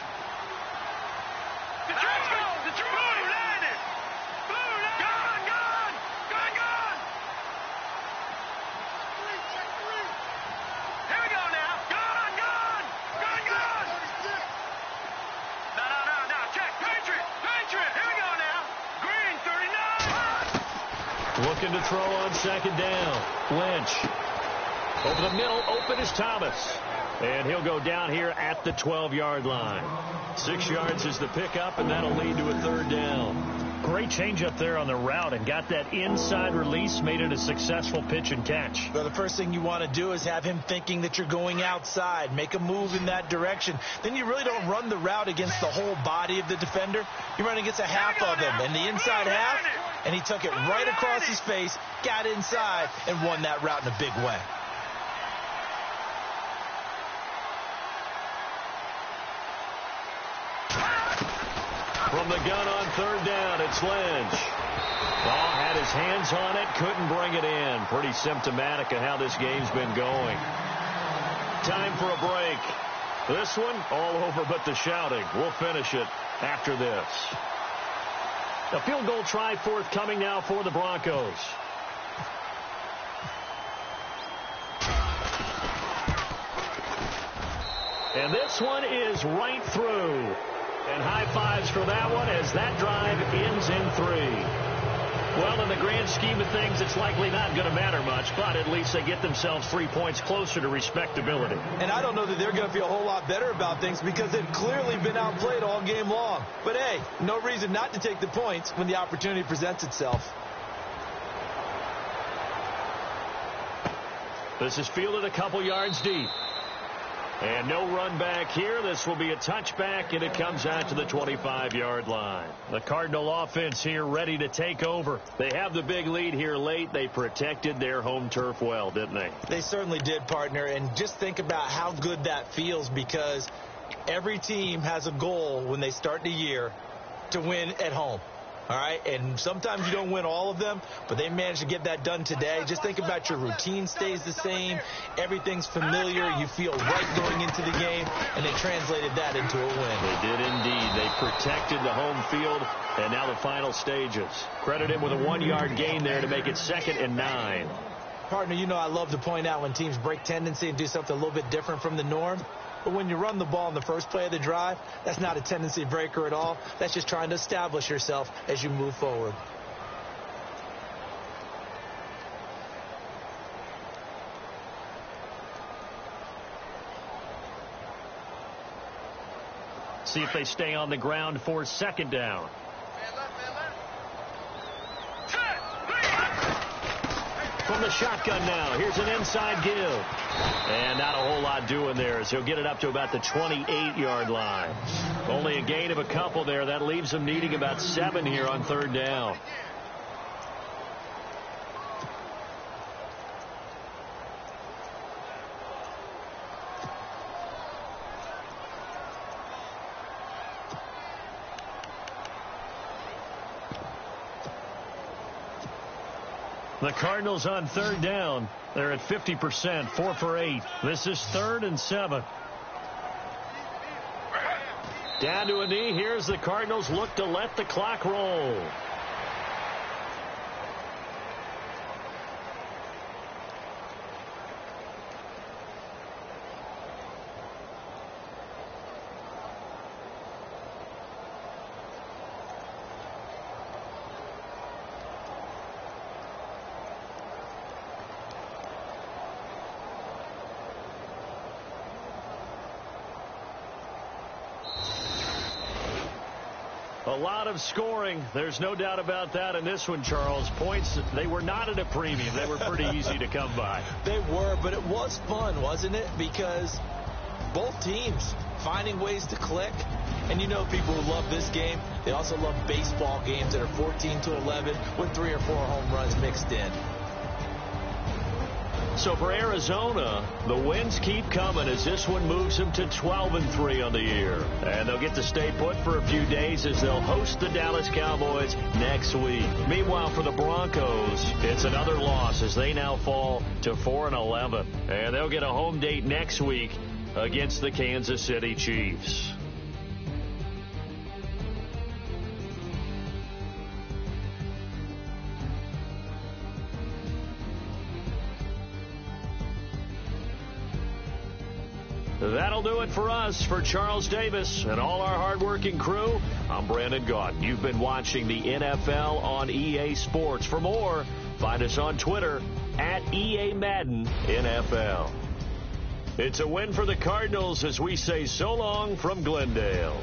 Looking to throw on 2nd down. Lynch. Over the middle, open is Thomas. And he'll go down here at the 12-yard line. 6 yards is the pickup, and that'll lead to a 3rd down. Great change up there on the route and got that inside release, made it a successful pitch and catch. Well, the first thing you want to do is have him thinking that you're going outside, make a move in that direction. Then you really don't run the route against the whole body of the defender. You run against a half of him, and the inside half, and he took it right across his face, got inside, and won that route in a big way. From the gun on 3rd down, it's Lynch. Ball had his hands on it, couldn't bring it in. Pretty symptomatic of how this game's been going. Time for a break. This one, all over but the shouting. We'll finish it after this. A field goal try forthcoming now for the Broncos. And this one is right through. And high fives for that one as that drive ends in 3. Well, in the grand scheme of things, it's likely not going to matter much, but at least they get themselves 3 points closer to respectability. And I don't know that they're going to feel a whole lot better about things because they've clearly been outplayed all game long. But, hey, no reason not to take the points when the opportunity presents itself. This is fielded a couple yards deep. And no run back here. This will be a touchback, and it comes out to the 25-yard line. The Cardinal offense here ready to take over. They have the big lead here late. They protected their home turf well, didn't they? They certainly did, partner. And just think about how good that feels, because every team has a goal when they start the year to win at home. All right, and sometimes you don't win all of them, but they managed to get that done today. Just think about your routine stays the same. Everything's familiar. You feel right going into the game, and they translated that into a win. They did indeed. They protected the home field, and now the final stages. Credit him with a 1-yard gain there to make it 2nd and 9. Partner, you know I love to point out when teams break tendency and do something a little bit different from the norm. But when you run the ball in the first play of the drive, that's not a tendency breaker at all. That's just trying to establish yourself as you move forward. See if they stay on the ground for 2nd down. From the shotgun now, here's an inside give. And not a whole lot doing there, as he'll get it up to about the 28-yard line. Only a gain of a couple there. That leaves them needing about 7 here on 3rd down. The Cardinals on 3rd down. They're at 50%, 4 for 8. This is 3rd and 7. Down to a knee. Here's the Cardinals look to let the clock roll. A lot of scoring. There's no doubt about that in this one, Charles. Points, they were not at a premium. They were pretty easy to come by. They were, but it was fun, wasn't it? Because both teams finding ways to click. And you know people who love this game, they also love baseball games that are 14-11 with 3 or 4 home runs mixed in. So for Arizona, the wins keep coming as this one moves them to 12-3 on the year. And they'll get to stay put for a few days as they'll host the Dallas Cowboys next week. Meanwhile, for the Broncos, it's another loss as they now fall to 4-11. And they'll get a home date next week against the Kansas City Chiefs. That'll do it for us. For Charles Davis and all our hardworking crew, I'm Brandon Gaudin. You've been watching the NFL on EA Sports. For more, find us on Twitter at EA Madden NFL. It's a win for the Cardinals as we say so long from Glendale.